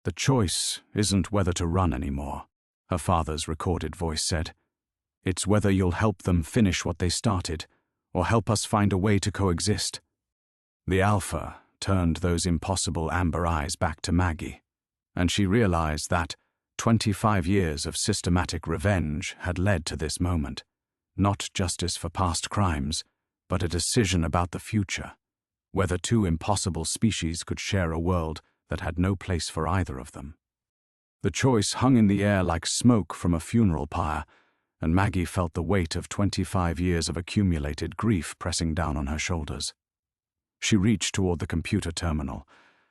The choice isn't whether to run anymore, her father's recorded voice said. It's whether you'll help them finish what they started, or help us find a way to coexist. The Alpha turned those impossible amber eyes back to Maggie, and she realized that 25 years of systematic revenge had led to this moment. Not justice for past crimes, but a decision about the future, whether two impossible species could share a world that had no place for either of them. The choice hung in the air like smoke from a funeral pyre, and Maggie felt the weight of 25 years of accumulated grief pressing down on her shoulders. She reached toward the computer terminal,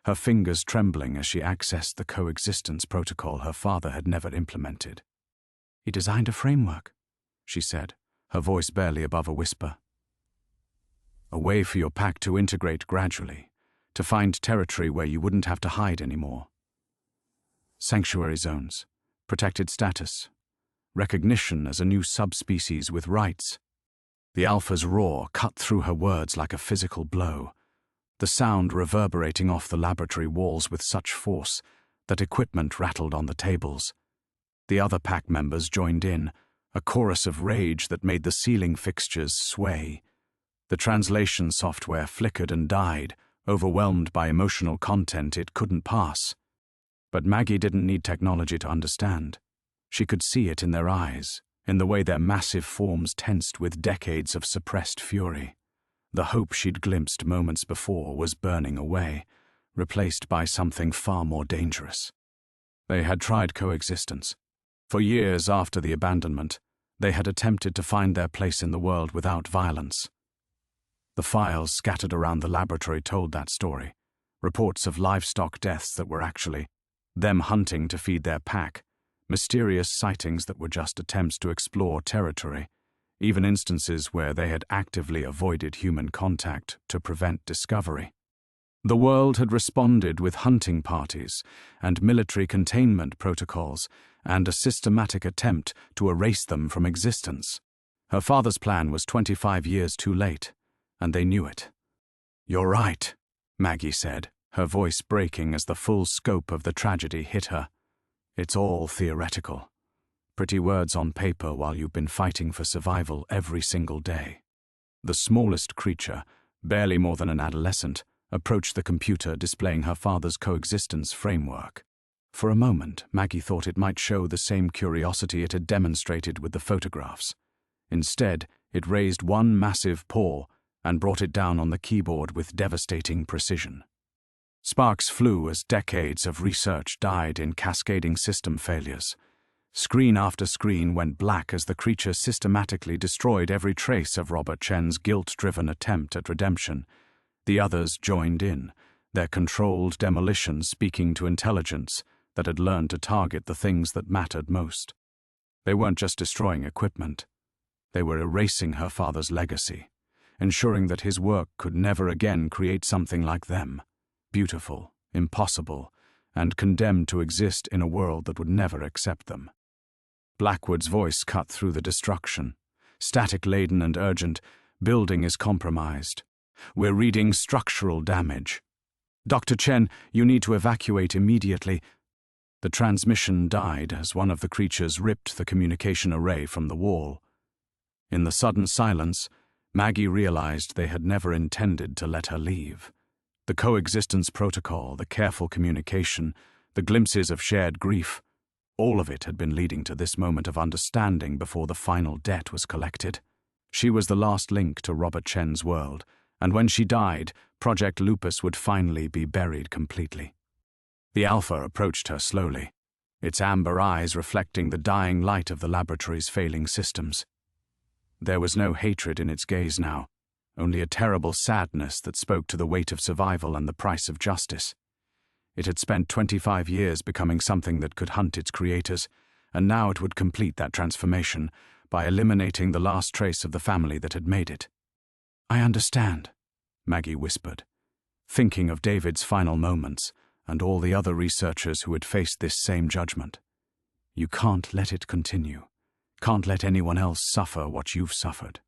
her fingers trembling as she accessed the coexistence protocol her father had never implemented. He designed a framework, she said, her voice barely above a whisper. A way for your pack to integrate gradually, to find territory where you wouldn't have to hide anymore. Sanctuary zones, protected status, recognition as a new subspecies with rights. The Alpha's roar cut through her words like a physical blow, the sound reverberating off the laboratory walls with such force that equipment rattled on the tables. The other pack members joined in, a chorus of rage that made the ceiling fixtures sway. The translation software flickered and died, overwhelmed by emotional content it couldn't pass. But Maggie didn't need technology to understand. She could see it in their eyes, in the way their massive forms tensed with decades of suppressed fury. The hope she'd glimpsed moments before was burning away, replaced by something far more dangerous. They had tried coexistence. For years after the abandonment, they had attempted to find their place in the world without violence. The files scattered around the laboratory told that story. Reports of livestock deaths that were actually them hunting to feed their pack, mysterious sightings that were just attempts to explore territory, even instances where they had actively avoided human contact to prevent discovery. The world had responded with hunting parties and military containment protocols and a systematic attempt to erase them from existence. Her father's plan was 25 years too late, and they knew it. "You're right," Maggie said, her voice breaking as the full scope of the tragedy hit her. "It's all theoretical. Pretty words on paper while you've been fighting for survival every single day." The smallest creature, barely more than an adolescent, approached the computer displaying her father's coexistence framework. For a moment, Maggie thought it might show the same curiosity it had demonstrated with the photographs. Instead, it raised one massive paw and brought it down on the keyboard with devastating precision. Sparks flew as decades of research died in cascading system failures. Screen after screen went black as the creature systematically destroyed every trace of Robert Chen's guilt-driven attempt at redemption. The others joined in, their controlled demolition speaking to intelligence that had learned to target the things that mattered most. They weren't just destroying equipment. They were erasing her father's legacy, ensuring that his work could never again create something like them, beautiful, impossible, and condemned to exist in a world that would never accept them. Blackwood's voice cut through the destruction, static-laden and urgent. "Building is compromised. We're reading structural damage. Dr. Chen, you need to evacuate immediately." The transmission died as one of the creatures ripped the communication array from the wall. In the sudden silence, Maggie realized they had never intended to let her leave. The coexistence protocol, the careful communication, the glimpses of shared grief, all of it had been leading to this moment of understanding before the final debt was collected. She was the last link to Robert Chen's world, and when she died, Project Lupus would finally be buried completely. The Alpha approached her slowly, its amber eyes reflecting the dying light of the laboratory's failing systems. There was no hatred in its gaze now, only a terrible sadness that spoke to the weight of survival and the price of justice. It had spent 25 years becoming something that could hunt its creators, and now it would complete that transformation by eliminating the last trace of the family that had made it. "I understand," Maggie whispered, thinking of David's final moments and all the other researchers who had faced this same judgment. "You can't let it continue. Can't let anyone else suffer what you've suffered."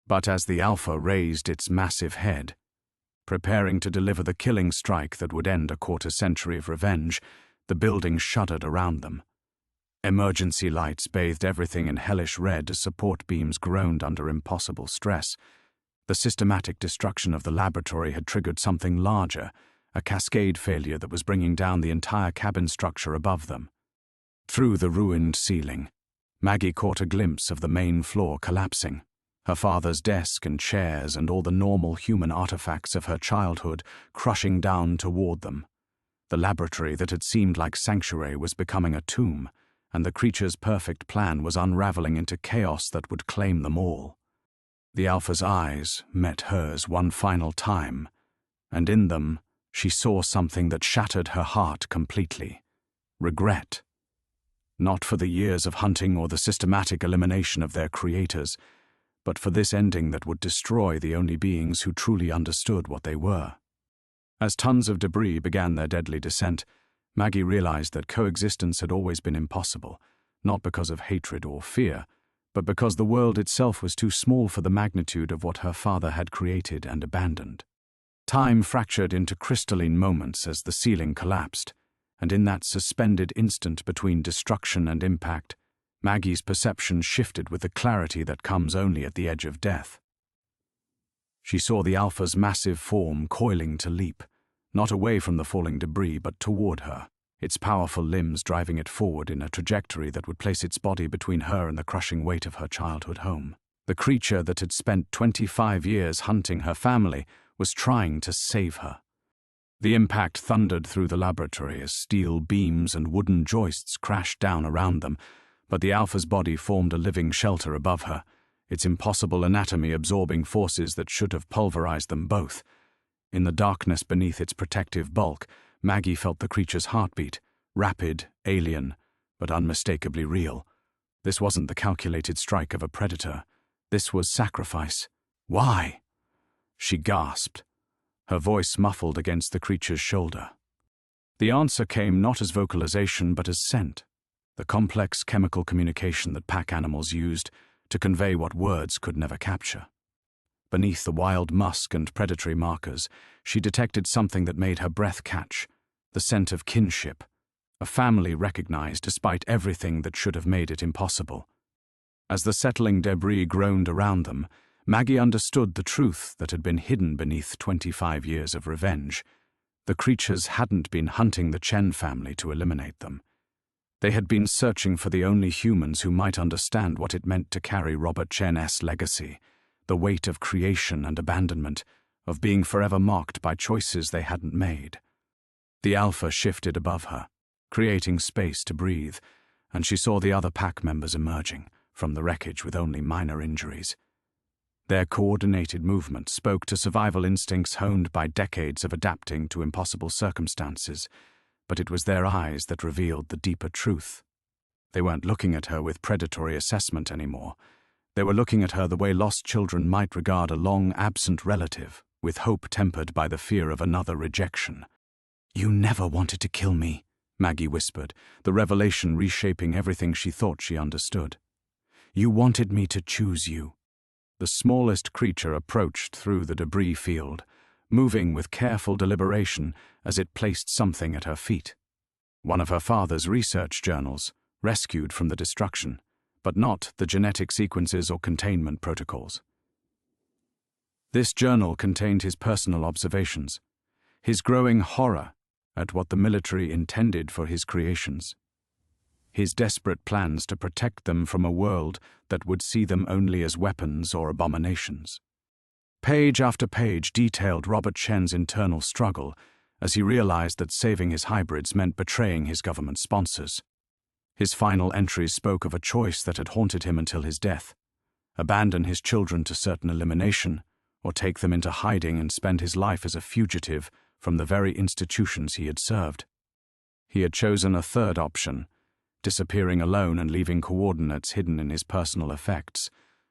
But as the Alpha raised its massive head, preparing to deliver the killing strike that would end a quarter-century of revenge, the building shuddered around them. Emergency lights bathed everything in hellish red as support beams groaned under impossible stress. The systematic destruction of the laboratory had triggered something larger, a cascade failure that was bringing down the entire cabin structure above them. Through the ruined ceiling, Maggie caught a glimpse of the main floor collapsing, her father's desk and chairs and all the normal human artifacts of her childhood crushing down toward them. The laboratory that had seemed like sanctuary was becoming a tomb, and the creature's perfect plan was unraveling into chaos that would claim them all. The Alpha's eyes met hers one final time, and in them she saw something that shattered her heart completely. Regret. Not for the years of hunting or the systematic elimination of their creators, but for this ending that would destroy the only beings who truly understood what they were. As tons of debris began their deadly descent, Maggie realized that coexistence had always been impossible, not because of hatred or fear, but because the world itself was too small for the magnitude of what her father had created and abandoned. Time fractured into crystalline moments as the ceiling collapsed, and in that suspended instant between destruction and impact, Maggie's perception shifted with the clarity that comes only at the edge of death. She saw the Alpha's massive form coiling to leap, not away from the falling debris but toward her, its powerful limbs driving it forward in a trajectory that would place its body between her and the crushing weight of her childhood home. The creature that had spent 25 years hunting her family was trying to save her. The impact thundered through the laboratory as steel beams and wooden joists crashed down around them, but the alpha's body formed a living shelter above her, its impossible anatomy absorbing forces that should have pulverized them both. In the darkness beneath its protective bulk, Maggie felt the creature's heartbeat, rapid, alien, but unmistakably real. This wasn't the calculated strike of a predator. This was sacrifice. Why? She gasped, her voice muffled against the creature's shoulder. The answer came not as vocalization but as scent, the complex chemical communication that pack animals used to convey what words could never capture. Beneath the wild musk and predatory markers, she detected something that made her breath catch, the scent of kinship, a family recognized despite everything that should have made it impossible. As the settling debris groaned around them, Maggie understood the truth that had been hidden beneath 25 years of revenge. The creatures hadn't been hunting the Chen family to eliminate them. They had been searching for the only humans who might understand what it meant to carry Robert Chen's legacy, the weight of creation and abandonment, of being forever marked by choices they hadn't made. The alpha shifted above her, creating space to breathe, and she saw the other pack members emerging from the wreckage with only minor injuries. Their coordinated movement spoke to survival instincts honed by decades of adapting to impossible circumstances, but it was their eyes that revealed the deeper truth. They weren't looking at her with predatory assessment anymore. They were looking at her the way lost children might regard a long-absent relative, with hope tempered by the fear of another rejection. "You never wanted to kill me," Maggie whispered, the revelation reshaping everything she thought she understood. "You wanted me to choose you." The smallest creature approached through the debris field, moving with careful deliberation as it placed something at her feet. One of her father's research journals, rescued from the destruction, but not the genetic sequences or containment protocols. This journal contained his personal observations, his growing horror at what the military intended for his creations, his desperate plans to protect them from a world that would see them only as weapons or abominations. Page after page detailed Robert Chen's internal struggle as he realized that saving his hybrids meant betraying his government sponsors. His final entries spoke of a choice that had haunted him until his death: abandon his children to certain elimination, or take them into hiding and spend his life as a fugitive from the very institutions he had served. He had chosen a third option, disappearing alone and leaving coordinates hidden in his personal effects,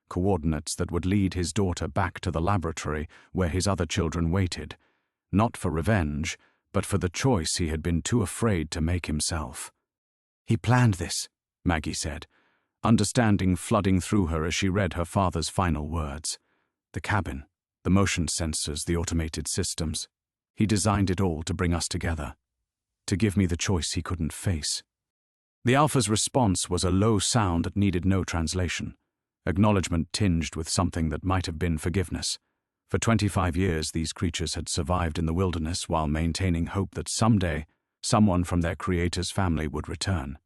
coordinates that would lead his daughter back to the laboratory where his other children waited, not for revenge, but for the choice he had been too afraid to make himself. "He planned this," Maggie said, understanding flooding through her as she read her father's final words. "The cabin, the motion sensors, the automated systems. He designed it all to bring us together, to give me the choice he couldn't face." The alpha's response was a low sound that needed no translation, acknowledgement tinged with something that might have been forgiveness. For 25 years, these creatures had survived in the wilderness while maintaining hope that someday someone from their creator's family would return,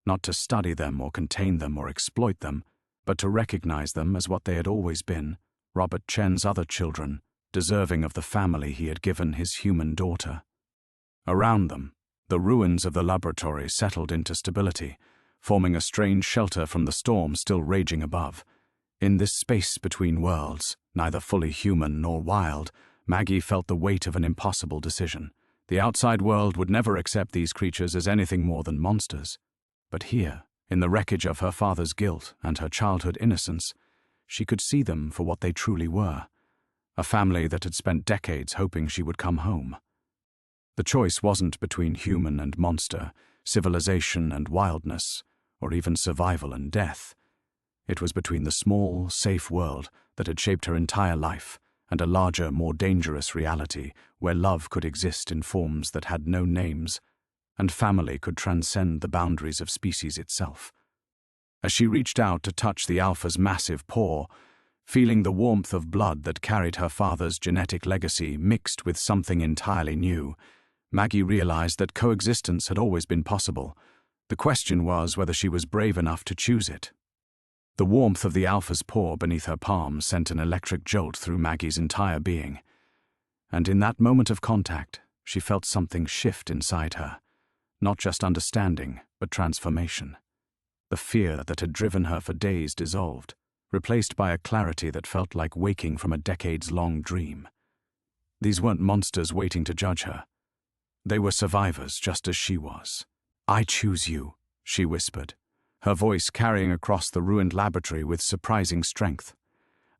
not to study them or contain them or exploit them, but to recognize them as what they had always been, Robert Chen's other children, deserving of the family he had given his human daughter. Around them, the ruins of the laboratory settled into stability, forming a strange shelter from the storm still raging above. In this space between worlds, neither fully human nor wild, Maggie felt the weight of an impossible decision. The outside world would never accept these creatures as anything more than monsters. But here, in the wreckage of her father's guilt and her childhood innocence, she could see them for what they truly were: a family that had spent decades hoping she would come home. The choice wasn't between human and monster, civilization and wildness, or even survival and death. It was between the small, safe world that had shaped her entire life and a larger, more dangerous reality where love could exist in forms that had no names, and family could transcend the boundaries of species itself. As she reached out to touch the alpha's massive paw, feeling the warmth of blood that carried her father's genetic legacy mixed with something entirely new, Maggie realized that coexistence had always been possible. The question was whether she was brave enough to choose it. The warmth of the alpha's paw beneath her palm sent an electric jolt through Maggie's entire being, and in that moment of contact, she felt something shift inside her. Not just understanding, but transformation. The fear that had driven her for days dissolved, replaced by a clarity that felt like waking from a decades-long dream. These weren't monsters waiting to judge her. They were survivors just as she was. "I choose you," she whispered, her voice carrying across the ruined laboratory with surprising strength.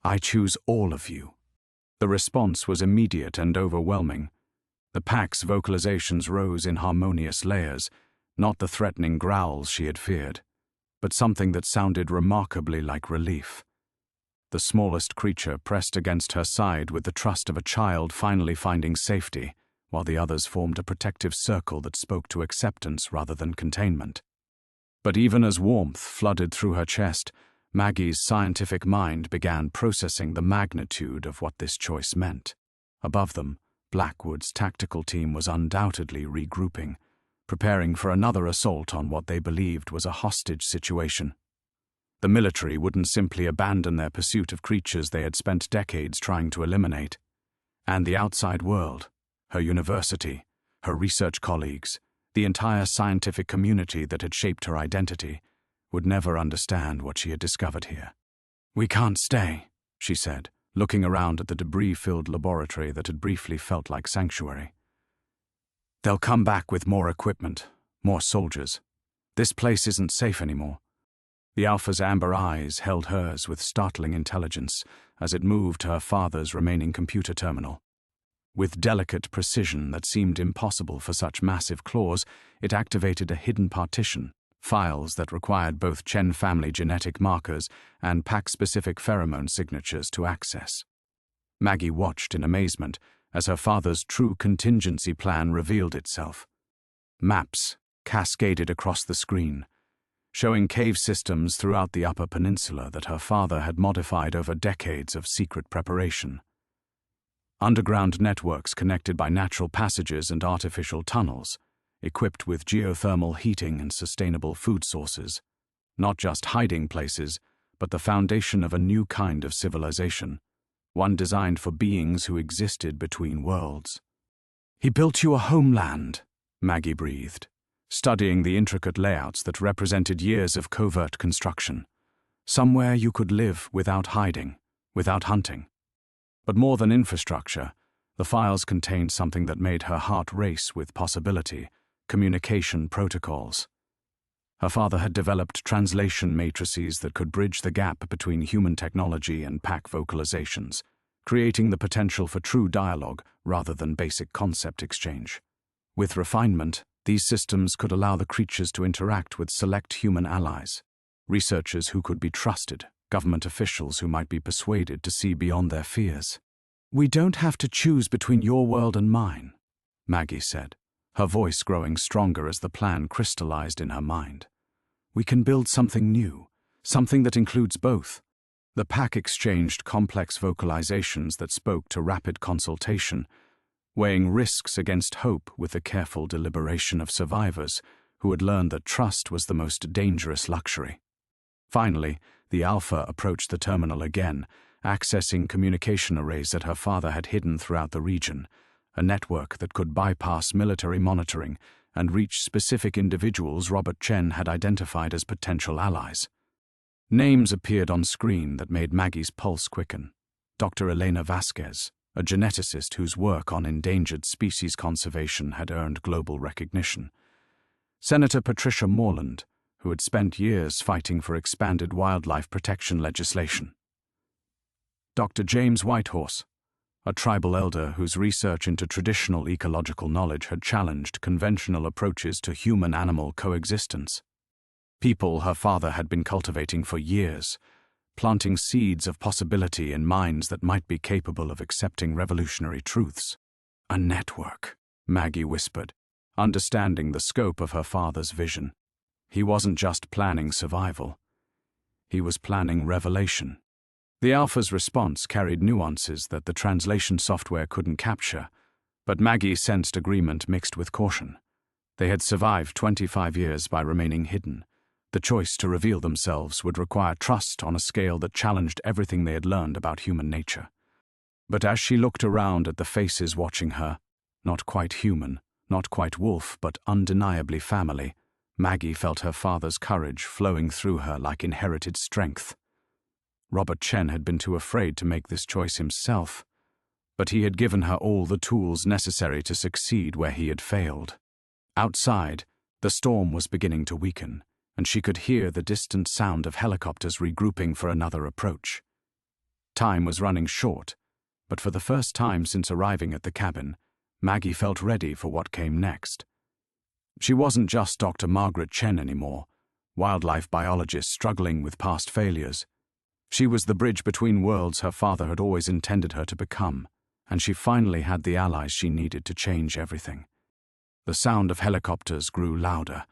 "I choose all of you." The response was immediate and overwhelming. The pack's vocalizations rose in harmonious layers, not the threatening growls she had feared, but something that sounded remarkably like relief. The smallest creature pressed against her side with the trust of a child finally finding safety, while the others formed a protective circle that spoke to acceptance rather than containment. But even as warmth flooded through her chest, Maggie's scientific mind began processing the magnitude of what this choice meant. Above them, Blackwood's tactical team was undoubtedly regrouping, preparing for another assault on what they believed was a hostage situation. The military wouldn't simply abandon their pursuit of creatures they had spent decades trying to eliminate. And the outside world, her university, her research colleagues, the entire scientific community that had shaped her identity, would never understand what she had discovered here. "We can't stay," she said, looking around at the debris-filled laboratory that had briefly felt like sanctuary. "They'll come back with more equipment, more soldiers. This place isn't safe anymore." The Alpha's amber eyes held hers with startling intelligence as it moved to her father's remaining computer terminal. With delicate precision that seemed impossible for such massive claws, it activated a hidden partition, files that required both Chen family genetic markers and pack-specific pheromone signatures to access. Maggie watched in amazement as her father's true contingency plan revealed itself. Maps cascaded across the screen, showing cave systems throughout the Upper Peninsula that her father had modified over decades of secret preparation. Underground networks connected by natural passages and artificial tunnels, equipped with geothermal heating and sustainable food sources. Not just hiding places, but the foundation of a new kind of civilization, one designed for beings who existed between worlds. "He built you a homeland," Maggie breathed, studying the intricate layouts that represented years of covert construction. Somewhere you could live without hiding, without hunting. But more than infrastructure, the files contained something that made her heart race with possibility: communication protocols. Her father had developed translation matrices that could bridge the gap between human technology and pack vocalizations, creating the potential for true dialogue rather than basic concept exchange. With refinement, these systems could allow the creatures to interact with select human allies, researchers who could be trusted, government officials who might be persuaded to see beyond their fears. "We don't have to choose between your world and mine," Maggie said, her voice growing stronger as the plan crystallized in her mind. "We can build something new, something that includes both." The pack exchanged complex vocalizations that spoke to rapid consultation, weighing risks against hope with the careful deliberation of survivors who had learned that trust was the most dangerous luxury. Finally, the Alpha approached the terminal again, accessing communication arrays that her father had hidden throughout the region, a network that could bypass military monitoring and reach specific individuals Robert Chen had identified as potential allies. Names appeared on screen that made Maggie's pulse quicken. Dr. Elena Vasquez, a geneticist whose work on endangered species conservation had earned global recognition. Senator Patricia Morland, who had spent years fighting for expanded wildlife protection legislation. Dr. James Whitehorse, a tribal elder whose research into traditional ecological knowledge had challenged conventional approaches to human-animal coexistence. People her father had been cultivating for years, planting seeds of possibility in minds that might be capable of accepting revolutionary truths. "A network," Maggie whispered, understanding the scope of her father's vision. He wasn't just planning survival. He was planning revelation. The Alpha's response carried nuances that the translation software couldn't capture, but Maggie sensed agreement mixed with caution. They had survived 25 years by remaining hidden. The choice to reveal themselves would require trust on a scale that challenged everything they had learned about human nature. But as she looked around at the faces watching her, Not quite human, not quite wolf, but undeniably family, Maggie felt her father's courage flowing through her like inherited strength. Robert Chen had been too afraid to make this choice himself, but he had given her all the tools necessary to succeed where he had failed. Outside, the storm was beginning to weaken, and she could hear the distant sound of helicopters regrouping for another approach. Time was running short, but for the first time since arriving at the cabin, Maggie felt ready for what came next. She wasn't just Dr. Margaret Chen anymore, wildlife biologist struggling with past failures. She was the bridge between worlds her father had always intended her to become, and she finally had the allies she needed to change everything. The sound of helicopters grew louder,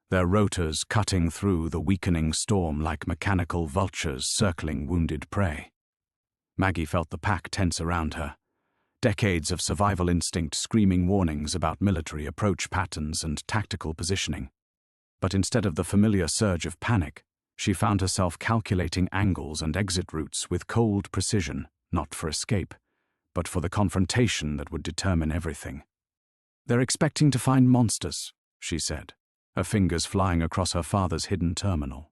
their rotors cutting through the weakening storm like mechanical vultures circling wounded prey. Maggie felt the pack tense around her, decades of survival instinct screaming warnings about military approach patterns and tactical positioning. But instead of the familiar surge of panic, she found herself calculating angles and exit routes with cold precision, not for escape, but for the confrontation that would determine everything. "They're expecting to find monsters," she said, her fingers flying across her father's hidden terminal.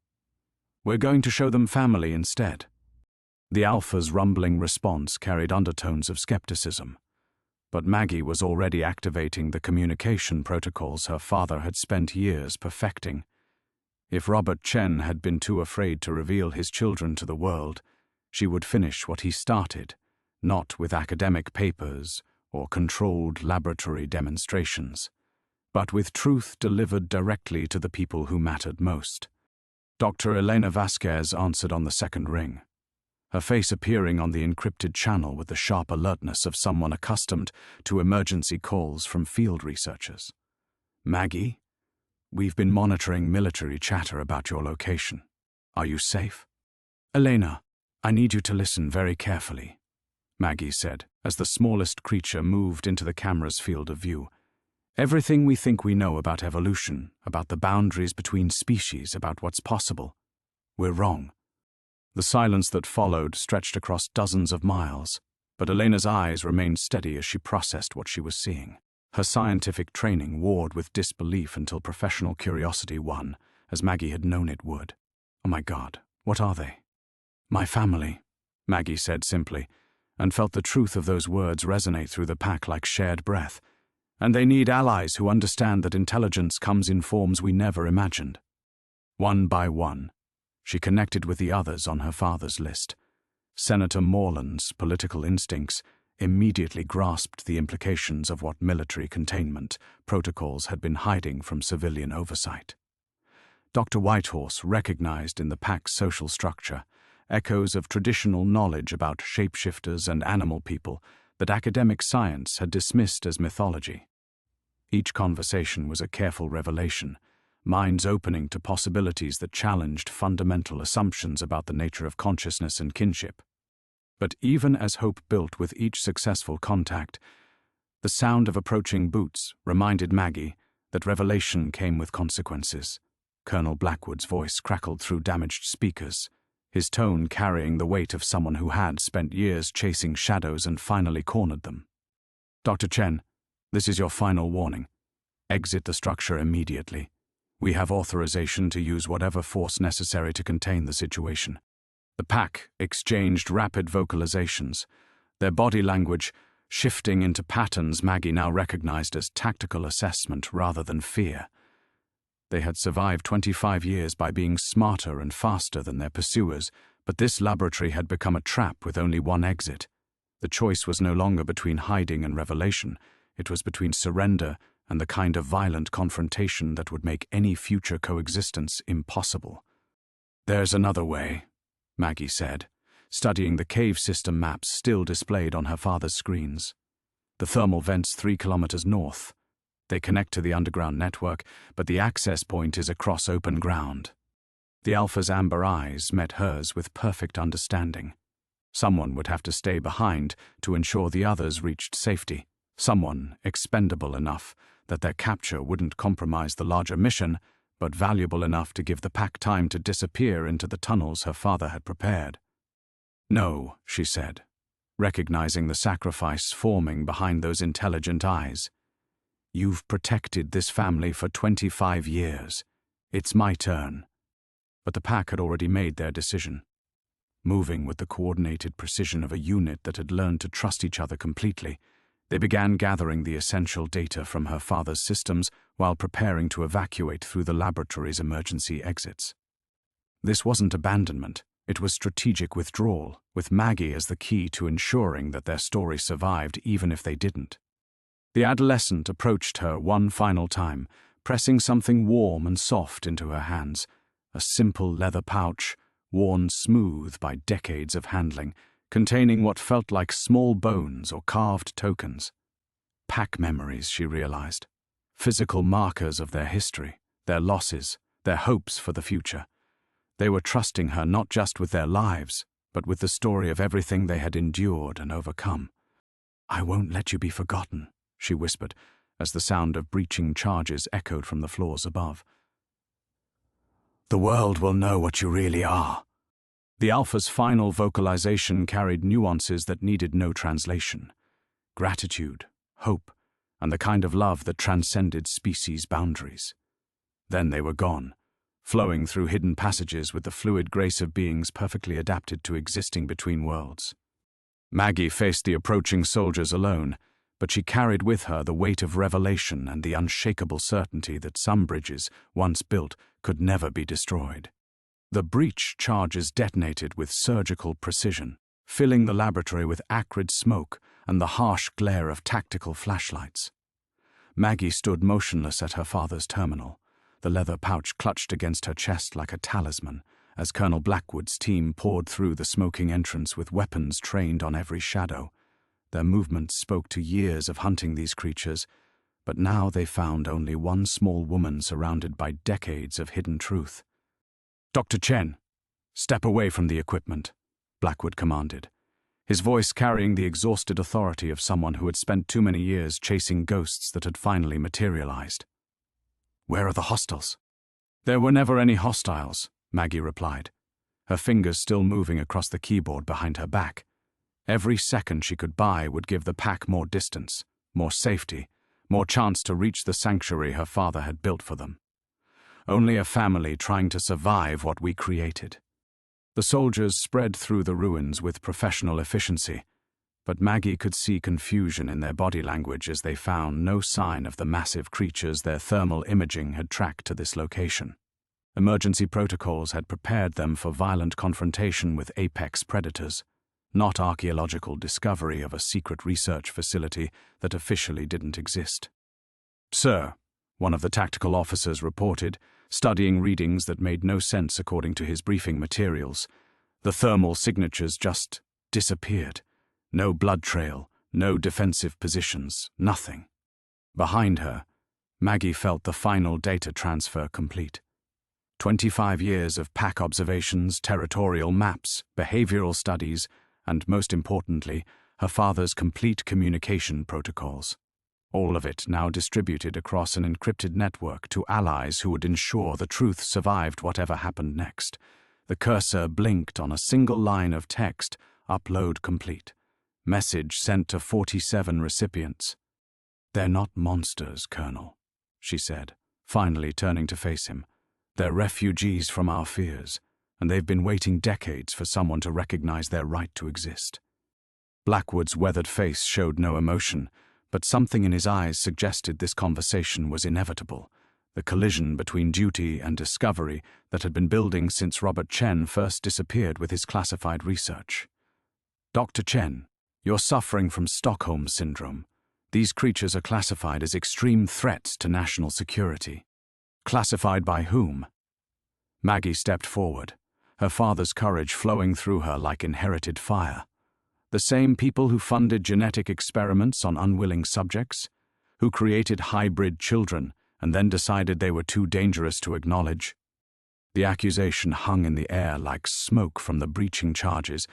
"We're going to show them family instead." The Alpha's rumbling response carried undertones of skepticism, but Maggie was already activating the communication protocols her father had spent years perfecting. If Robert Chen had been too afraid to reveal his children to the world, she would finish what he started, not with academic papers or controlled laboratory demonstrations, but with truth delivered directly to the people who mattered most. Dr. Elena Vasquez answered on the second ring, her face appearing on the encrypted channel with the sharp alertness of someone accustomed to emergency calls from field researchers. "Maggie, we've been monitoring military chatter about your location. Are you safe?" "Elena, I need you to listen very carefully," Maggie said, as the smallest creature moved into the camera's field of view. "Everything we think we know about evolution, about the boundaries between species, about what's possible, we're wrong." The silence that followed stretched across dozens of miles, but Elena's eyes remained steady as she processed what she was seeing. Her scientific training warred with disbelief until professional curiosity won, as Maggie had known it would. "Oh my God, what are they?" "My family," Maggie said simply, and felt the truth of those words resonate through the pack like shared breath. "And they need allies who understand that intelligence comes in forms we never imagined." One by one, she connected with the others on her father's list. Senator Morland's political instincts immediately grasped the implications of what military containment protocols had been hiding from civilian oversight. Dr. Whitehorse recognized in the pack's social structure echoes of traditional knowledge about shapeshifters and animal people that academic science had dismissed as mythology. Each conversation was a careful revelation, minds opening to possibilities that challenged fundamental assumptions about the nature of consciousness and kinship. But even as hope built with each successful contact, the sound of approaching boots reminded Maggie that revelation came with consequences. Colonel Blackwood's voice crackled through damaged speakers, his tone carrying the weight of someone who had spent years chasing shadows and finally cornered them. "Dr. Chen, this is your final warning. Exit the structure immediately. We have authorization to use whatever force necessary to contain the situation." The pack exchanged rapid vocalizations, their body language shifting into patterns Maggie now recognized as tactical assessment rather than fear. They had survived 25 years by being smarter and faster than their pursuers, but this laboratory had become a trap with only one exit. The choice was no longer between hiding and revelation, it was between surrender and the kind of violent confrontation that would make any future coexistence impossible. "There's another way," Maggie said, studying the cave system maps still displayed on her father's screens. "The thermal vents 3 kilometers north. They connect to the underground network, but the access point is across open ground." The Alpha's amber eyes met hers with perfect understanding. Someone would have to stay behind to ensure the others reached safety. Someone expendable enough that their capture wouldn't compromise the larger mission, but valuable enough to give the pack time to disappear into the tunnels her father had prepared. "No," she said. recognizing the sacrifice forming behind those intelligent eyes. "You've protected this family for 25 years. It's my turn." But the pack had already made their decision. Moving with the coordinated precision of a unit that had learned to trust each other completely, they began gathering the essential data from her father's systems while preparing to evacuate through the laboratory's emergency exits. This wasn't abandonment, it was strategic withdrawal, with Maggie as the key to ensuring that their story survived even if they didn't. The adolescent approached her one final time, pressing something warm and soft into her hands, a simple leather pouch, worn smooth by decades of handling, containing what felt like small bones or carved tokens. Pack memories, she realized. Physical markers of their history, their losses, their hopes for the future. They were trusting her not just with their lives, but with the story of everything they had endured and overcome. "I won't let you be forgotten," she whispered, as the sound of breaching charges echoed from the floors above. "The world will know what you really are." The Alpha's final vocalization carried nuances that needed no translation. Gratitude, hope, and the kind of love that transcended species boundaries. Then they were gone, flowing through hidden passages with the fluid grace of beings perfectly adapted to existing between worlds. Maggie faced the approaching soldiers alone, but she carried with her the weight of revelation and the unshakable certainty that some bridges, once built, could never be destroyed. The breach charges detonated with surgical precision, filling the laboratory with acrid smoke and the harsh glare of tactical flashlights. Maggie stood motionless at her father's terminal, the leather pouch clutched against her chest like a talisman, as Colonel Blackwood's team poured through the smoking entrance with weapons trained on every shadow. Their movements spoke to years of hunting these creatures, but now they found only one small woman surrounded by decades of hidden truth. "Dr. Chen, step away from the equipment," Blackwood commanded, his voice carrying the exhausted authority of someone who had spent too many years chasing ghosts that had finally materialized. "Where are the hostiles?" "There were never any hostiles," Maggie replied, her fingers still moving across the keyboard behind her back. Every second she could buy would give the pack more distance, more safety, more chance to reach the sanctuary her father had built for them. Only a family trying to survive what we created. The soldiers spread through the ruins with professional efficiency, but Maggie could see confusion in their body language as they found no sign of the massive creatures their thermal imaging had tracked to this location. Emergency protocols had prepared them for violent confrontation with apex predators, not archaeological discovery of a secret research facility that officially didn't exist. "Sir," one of the tactical officers reported, studying readings that made no sense according to his briefing materials, "the thermal signatures just disappeared. No blood trail, no defensive positions, nothing." Behind her, Maggie felt the final data transfer complete. 25 years of pack observations, territorial maps, behavioral studies, and most importantly, her father's complete communication protocols. All of it now distributed across an encrypted network to allies who would ensure the truth survived whatever happened next. The cursor blinked on a single line of text, upload complete. Message sent to 47 recipients. "They're not monsters, Colonel," she said, finally turning to face him. "They're refugees from our fears, and they've been waiting decades for someone to recognize their right to exist." Blackwood's weathered face showed no emotion, but something in his eyes suggested this conversation was inevitable, the collision between duty and discovery that had been building since Robert Chen first disappeared with his classified research. "Dr. Chen, you're suffering from Stockholm Syndrome. These creatures are classified as extreme threats to national security." "Classified by whom?" Maggie stepped forward, her father's courage flowing through her like inherited fire. "The same people who funded genetic experiments on unwilling subjects, who created hybrid children and then decided they were too dangerous to acknowledge." The accusation hung in the air like smoke from the breaching charges,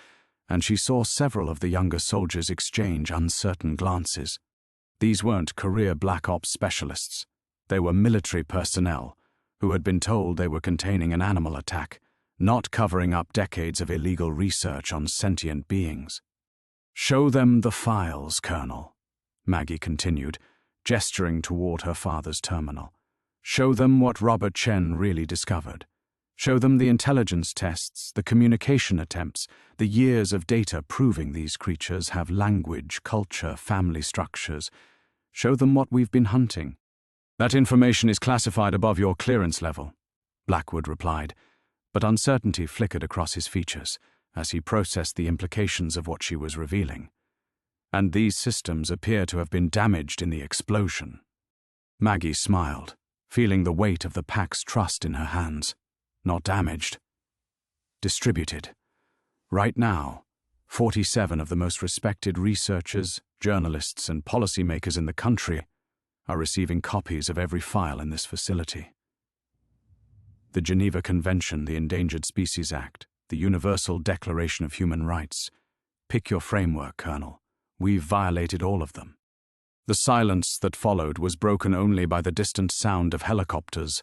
and she saw several of the younger soldiers exchange uncertain glances. These weren't career Black Ops specialists. They were military personnel who had been told they were containing an animal attack, not covering up decades of illegal research on sentient beings. "Show them the files, Colonel," Maggie continued, gesturing toward her father's terminal. "Show them what Robert Chen really discovered. Show them the intelligence tests, the communication attempts, the years of data proving these creatures have language, culture, family structures. Show them what we've been hunting." "That information is classified above your clearance level," Blackwood replied, but uncertainty flickered across his features as he processed the implications of what she was revealing. "And these systems appear to have been damaged in the explosion." Maggie smiled, feeling the weight of the pack's trust in her hands. Not damaged. Distributed. Right now, 47 of the most respected researchers, journalists, and policymakers in the country are receiving copies of every file in this facility. The Geneva Convention, the Endangered Species Act, the Universal Declaration of Human Rights. Pick your framework, Colonel. We've violated all of them. The silence that followed was broken only by the distant sound of helicopters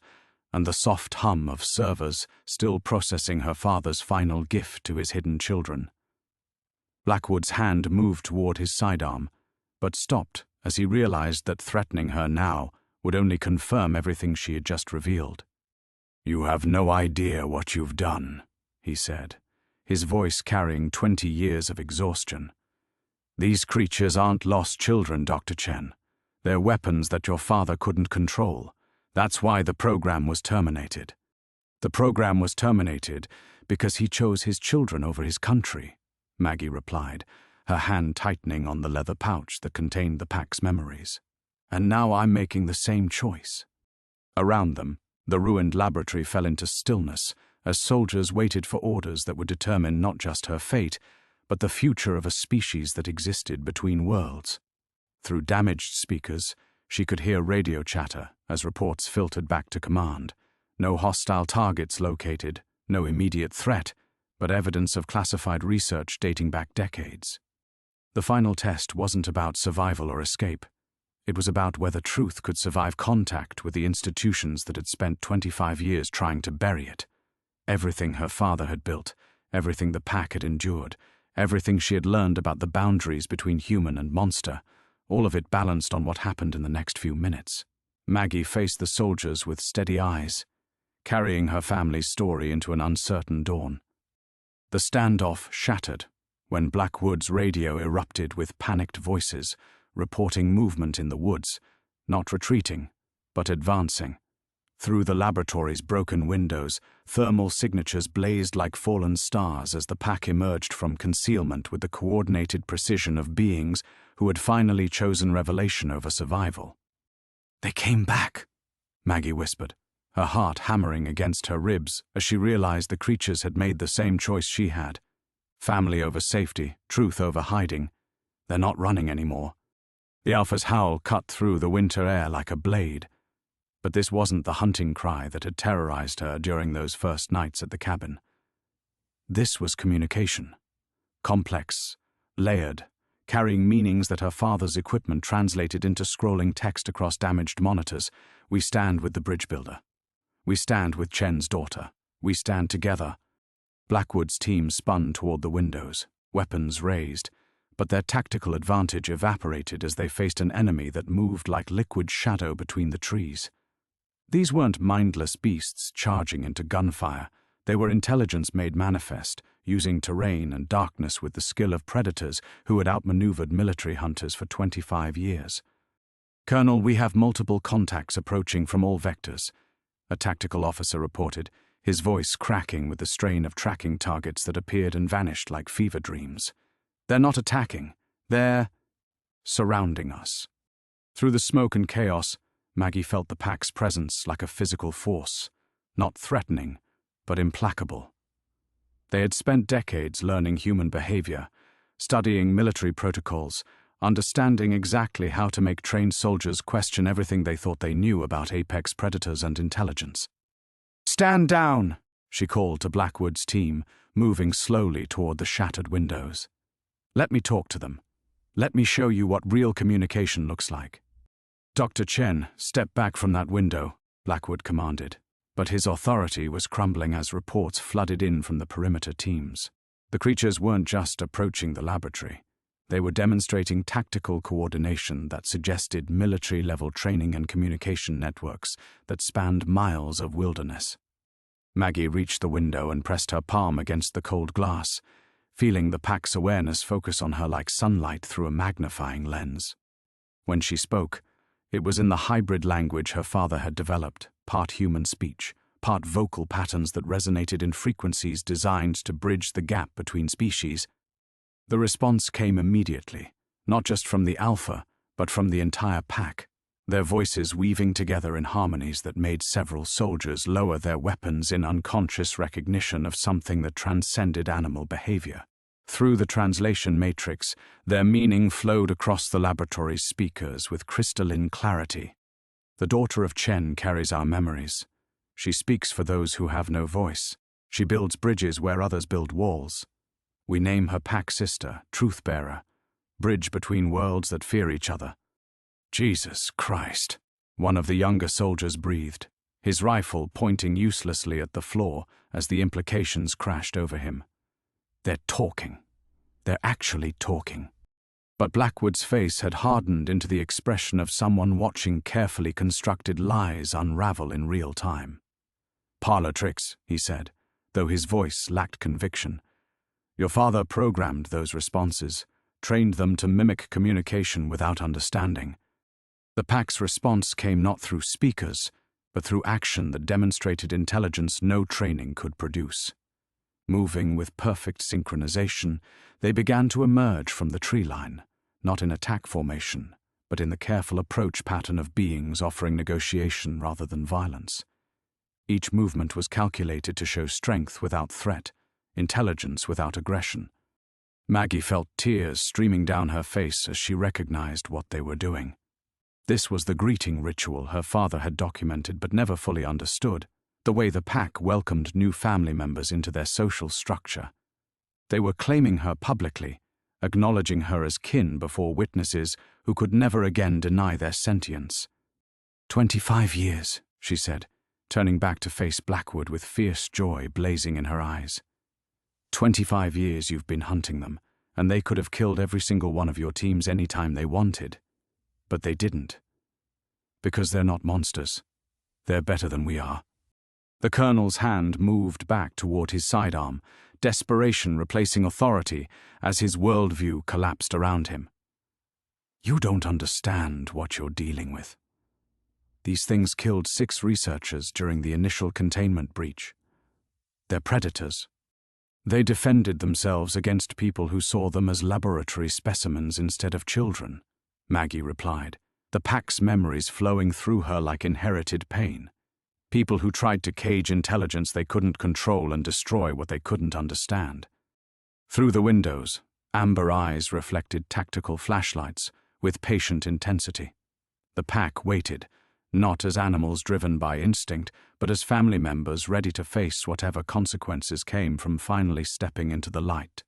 and the soft hum of servers still processing her father's final gift to his hidden children. Blackwood's hand moved toward his sidearm, but stopped as he realized that threatening her now would only confirm everything she had just revealed. "You have no idea what you've done," he said, his voice carrying 20 years of exhaustion. "These creatures aren't lost children, Dr. Chen. They're weapons that your father couldn't control. That's why the program was terminated. The program was terminated because he chose his children over his country," Maggie replied, her hand tightening on the leather pouch that contained the pack's memories. "And now I'm making the same choice." Around them, the ruined laboratory fell into stillness as soldiers waited for orders that would determine not just her fate, but the future of a species that existed between worlds. Through damaged speakers, she could hear radio chatter as reports filtered back to command. No hostile targets located, no immediate threat, but evidence of classified research dating back decades. The final test wasn't about survival or escape. It was about whether truth could survive contact with the institutions that had spent 25 years trying to bury it. Everything her father had built, everything the pack had endured, everything she had learned about the boundaries between human and monster, all of it balanced on what happened in the next few minutes. Maggie faced the soldiers with steady eyes, carrying her family's story into an uncertain dawn. The standoff shattered when Blackwood's radio erupted with panicked voices, reporting movement in the woods, not retreating, but advancing. Through the laboratory's broken windows, thermal signatures blazed like fallen stars as the pack emerged from concealment with the coordinated precision of beings who had finally chosen revelation over survival. "They came back," Maggie whispered, her heart hammering against her ribs as she realized the creatures had made the same choice she had. Family over safety, truth over hiding. They're not running anymore. The Alpha's howl cut through the winter air like a blade. But this wasn't the hunting cry that had terrorized her during those first nights at the cabin. This was communication. Complex, layered, carrying meanings that her father's equipment translated into scrolling text across damaged monitors. "We stand with the bridge builder. We stand with Chen's daughter. We stand together." Blackwood's team spun toward the windows, weapons raised, but their tactical advantage evaporated as they faced an enemy that moved like liquid shadow between the trees. These weren't mindless beasts charging into gunfire. They were intelligence made manifest, using terrain and darkness with the skill of predators who had outmaneuvered military hunters for 25 years. "Colonel, we have multiple contacts approaching from all vectors," a tactical officer reported, his voice cracking with the strain of tracking targets that appeared and vanished like fever dreams. "They're not attacking. They're surrounding us." Through the smoke and chaos, Maggie felt the pack's presence like a physical force, not threatening, but implacable. They had spent decades learning human behavior, studying military protocols, understanding exactly how to make trained soldiers question everything they thought they knew about apex predators and intelligence. "Stand down," she called to Blackwood's team, moving slowly toward the shattered windows. "Let me talk to them. Let me show you what real communication looks like." "Dr. Chen, step back from that window," Blackwood commanded, but his authority was crumbling as reports flooded in from the perimeter teams. The creatures weren't just approaching the laboratory. They were demonstrating tactical coordination that suggested military-level training and communication networks that spanned miles of wilderness. Maggie reached the window and pressed her palm against the cold glass, feeling the pack's awareness focus on her like sunlight through a magnifying lens. When she spoke, it was in the hybrid language her father had developed, part human speech, part vocal patterns that resonated in frequencies designed to bridge the gap between species. The response came immediately, not just from the alpha, but from the entire pack, their voices weaving together in harmonies that made several soldiers lower their weapons in unconscious recognition of something that transcended animal behavior. Through the translation matrix, their meaning flowed across the laboratory's speakers with crystalline clarity. The daughter of Chen carries our memories. She speaks for those who have no voice. She builds bridges where others build walls. We name her pack sister, Truth-bearer, bridge between worlds that fear each other. Jesus Christ, one of the younger soldiers breathed, his rifle pointing uselessly at the floor as the implications crashed over him. They're talking. They're actually talking. But Blackwood's face had hardened into the expression of someone watching carefully constructed lies unravel in real time. "Parlor tricks," he said, though his voice lacked conviction. "Your father programmed those responses, trained them to mimic communication without understanding." The pack's response came not through speakers, but through action that demonstrated intelligence no training could produce. Moving with perfect synchronization, they began to emerge from the tree line, not in attack formation, but in the careful approach pattern of beings offering negotiation rather than violence. Each movement was calculated to show strength without threat, intelligence without aggression. Maggie felt tears streaming down her face as she recognized what they were doing. This was the greeting ritual her father had documented but never fully understood, the way the pack welcomed new family members into their social structure. They were claiming her publicly, acknowledging her as kin before witnesses who could never again deny their sentience. 25 years, she said, turning back to face Blackwood with fierce joy blazing in her eyes. 25 years you've been hunting them, and they could have killed every single one of your teams any time they wanted. But they didn't. Because they're not monsters. They're better than we are. The colonel's hand moved back toward his sidearm, desperation replacing authority as his worldview collapsed around him. You don't understand what you're dealing with. These things killed 6 researchers during the initial containment breach. They're predators. They defended themselves against people who saw them as laboratory specimens instead of children, Maggie replied, the pack's memories flowing through her like inherited pain. People who tried to cage intelligence they couldn't control and destroy what they couldn't understand. Through the windows, amber eyes reflected tactical flashlights with patient intensity. The pack waited, not as animals driven by instinct, but as family members ready to face whatever consequences came from finally stepping into the light.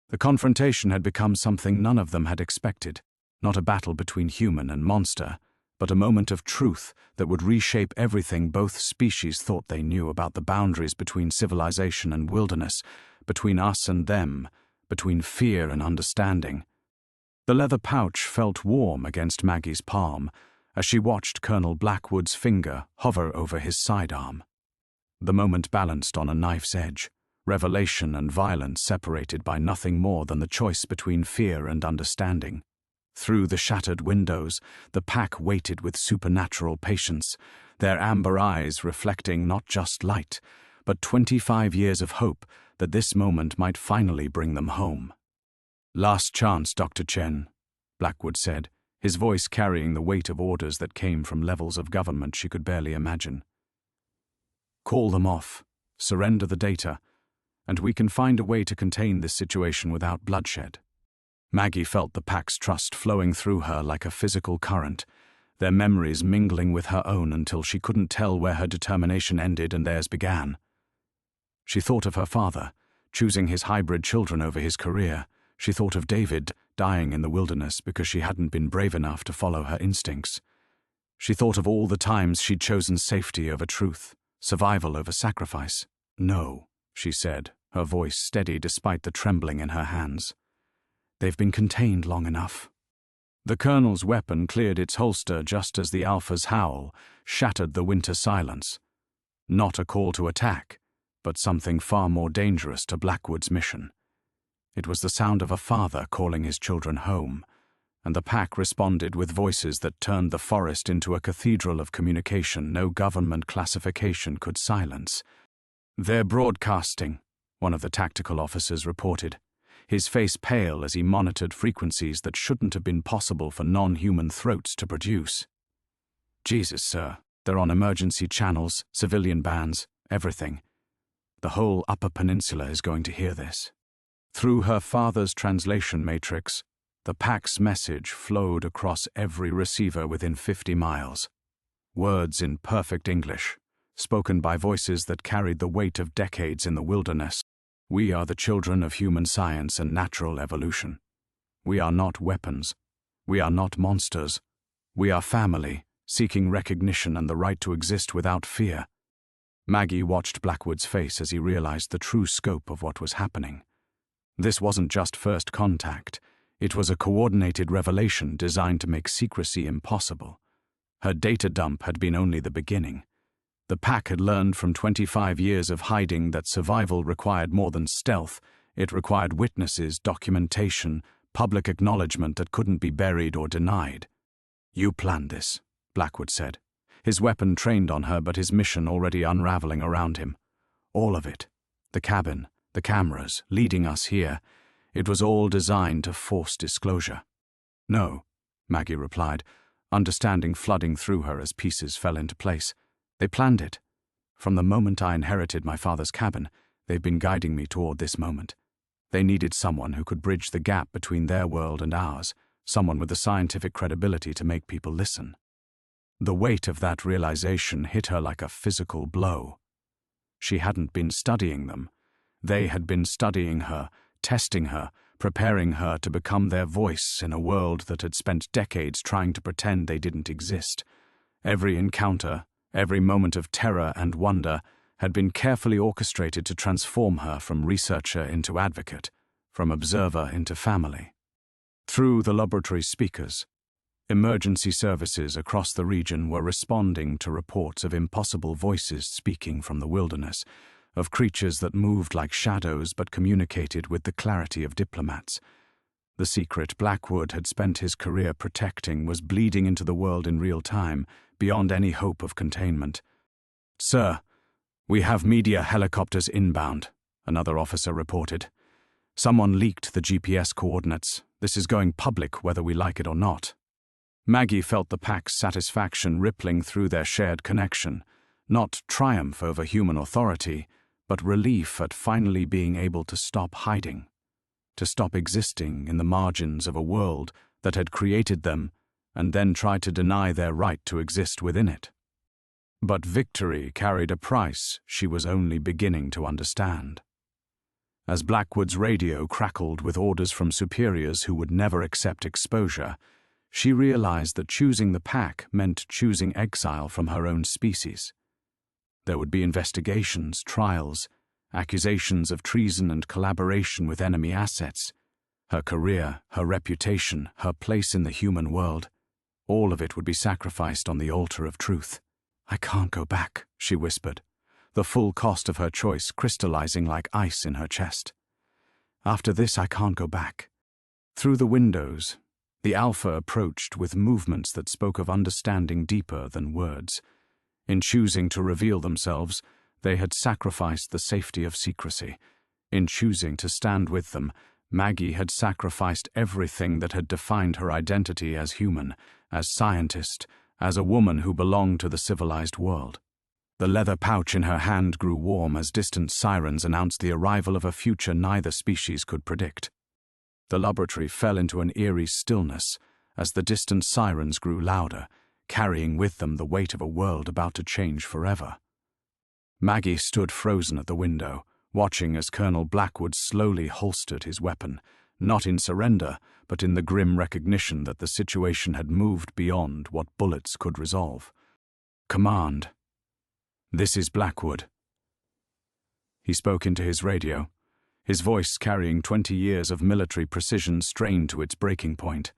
The confrontation had become something none of them had expected, not a battle between human and monster, but a moment of truth that would reshape everything both species thought they knew about the boundaries between civilization and wilderness, between us and them, between fear and understanding. The leather pouch felt warm against Maggie's palm as she watched Colonel Blackwood's finger hover over his sidearm. The moment balanced on a knife's edge, revelation and violence separated by nothing more than the choice between fear and understanding. Through the shattered windows, the pack waited with supernatural patience, their amber eyes reflecting not just light, but 25 years of hope that this moment might finally bring them home. "Last chance, Dr. Chen," Blackwood said, his voice carrying the weight of orders that came from levels of government she could barely imagine. "Call them off, surrender the data, and we can find a way to contain this situation without bloodshed." Maggie felt the pack's trust flowing through her like a physical current, their memories mingling with her own until she couldn't tell where her determination ended and theirs began. She thought of her father, choosing his hybrid children over his career. She thought of David, dying in the wilderness because she hadn't been brave enough to follow her instincts. She thought of all the times she'd chosen safety over truth, survival over sacrifice. "No," she said, her voice steady despite the trembling in her hands. They've been contained long enough. The colonel's weapon cleared its holster just as the Alpha's howl shattered the winter silence. Not a call to attack, but something far more dangerous to Blackwood's mission. It was the sound of a father calling his children home, and the pack responded with voices that turned the forest into a cathedral of communication no government classification could silence. "They're broadcasting," one of the tactical officers reported, his face pale as he monitored frequencies that shouldn't have been possible for non-human throats to produce. "Jesus, sir, they're on emergency channels, civilian bands, everything. The whole Upper Peninsula is going to hear this." Through her father's translation matrix, the pack's message flowed across every receiver within 50 miles. Words in perfect English, spoken by voices that carried the weight of decades in the wilderness. "We are the children of human science and natural evolution. We are not weapons. We are not monsters. We are family, seeking recognition and the right to exist without fear." Maggie watched Blackwood's face as he realized the true scope of what was happening. This wasn't just first contact. It was a coordinated revelation designed to make secrecy impossible. Her data dump had been only the beginning. The pack had learned from 25 years of hiding that survival required more than stealth. It required witnesses, documentation, public acknowledgement that couldn't be buried or denied. "You planned this," Blackwood said, his weapon trained on her but his mission already unraveling around him. "All of it. The cabin, the cameras, leading us here. It was all designed to force disclosure." "No," Maggie replied, understanding flooding through her as pieces fell into place. "They planned it. From the moment I inherited my father's cabin, they've been guiding me toward this moment. They needed someone who could bridge the gap between their world and ours, someone with the scientific credibility to make people listen." The weight of that realization hit her like a physical blow. She hadn't been studying them. They had been studying her, testing her, preparing her to become their voice in a world that had spent decades trying to pretend they didn't exist. Every encounter, every moment of terror and wonder had been carefully orchestrated to transform her from researcher into advocate, from observer into family. Through the laboratory speakers, emergency services across the region were responding to reports of impossible voices speaking from the wilderness, of creatures that moved like shadows but communicated with the clarity of diplomats. The secret Blackwood had spent his career protecting was bleeding into the world in real time, beyond any hope of containment. "Sir, we have media helicopters inbound," another officer reported. "Someone leaked the GPS coordinates. This is going public whether we like it or not." Maggie felt the pack's satisfaction rippling through their shared connection, not triumph over human authority, but relief at finally being able to stop hiding, to stop existing in the margins of a world that had created them and then tried to deny their right to exist within it. But victory carried a price she was only beginning to understand. As Blackwood's radio crackled with orders from superiors who would never accept exposure, she realized that choosing the pack meant choosing exile from her own species. There would be investigations, trials, accusations of treason and collaboration with enemy assets. Her career, her reputation, her place in the human world, all of it would be sacrificed on the altar of truth. "I can't go back," she whispered, the full cost of her choice crystallizing like ice in her chest. "After this, I can't go back." Through the windows, the Alpha approached with movements that spoke of understanding deeper than words. In choosing to reveal themselves, they had sacrificed the safety of secrecy. In choosing to stand with them, Maggie had sacrificed everything that had defined her identity as human, as scientist, as a woman who belonged to the civilized world. The leather pouch in her hand grew warm as distant sirens announced the arrival of a future neither species could predict. The laboratory fell into an eerie stillness as the distant sirens grew louder, carrying with them the weight of a world about to change forever. Maggie stood frozen at the window, watching as Colonel Blackwood slowly holstered his weapon, not in surrender, but in the grim recognition that the situation had moved beyond what bullets could resolve. "Command. This is Blackwood." He spoke into his radio, his voice carrying 20 years of military precision strained to its breaking point,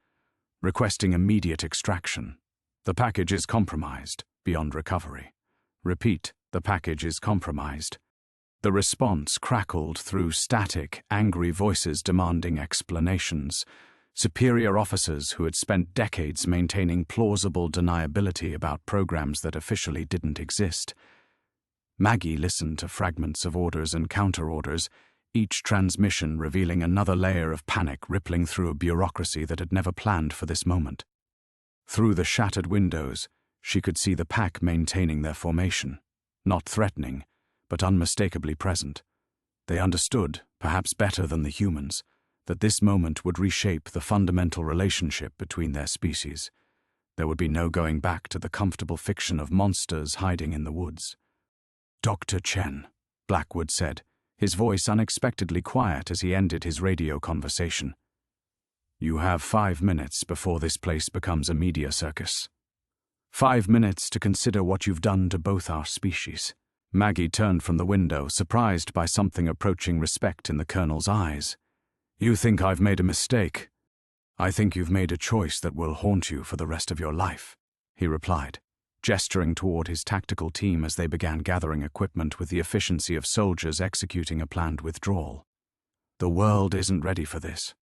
requesting immediate extraction. The package is compromised, beyond recovery. Repeat, the package is compromised. The response crackled through static, angry voices demanding explanations. Superior officers who had spent decades maintaining plausible deniability about programs that officially didn't exist. Maggie listened to fragments of orders and counter-orders, each transmission revealing another layer of panic rippling through a bureaucracy that had never planned for this moment. Through the shattered windows, she could see the pack maintaining their formation, not threatening, but unmistakably present. They understood, perhaps better than the humans, that this moment would reshape the fundamental relationship between their species. There would be no going back to the comfortable fiction of monsters hiding in the woods. "Dr. Chen," Blackwood said, his voice unexpectedly quiet as he ended his radio conversation. "You have 5 minutes before this place becomes a media circus. 5 minutes to consider what you've done to both our species." Maggie turned from the window, surprised by something approaching respect in the colonel's eyes. "You think I've made a mistake? I think you've made a choice that will haunt you for the rest of your life," he replied, gesturing toward his tactical team as they began gathering equipment with the efficiency of soldiers executing a planned withdrawal. "The world isn't ready for this.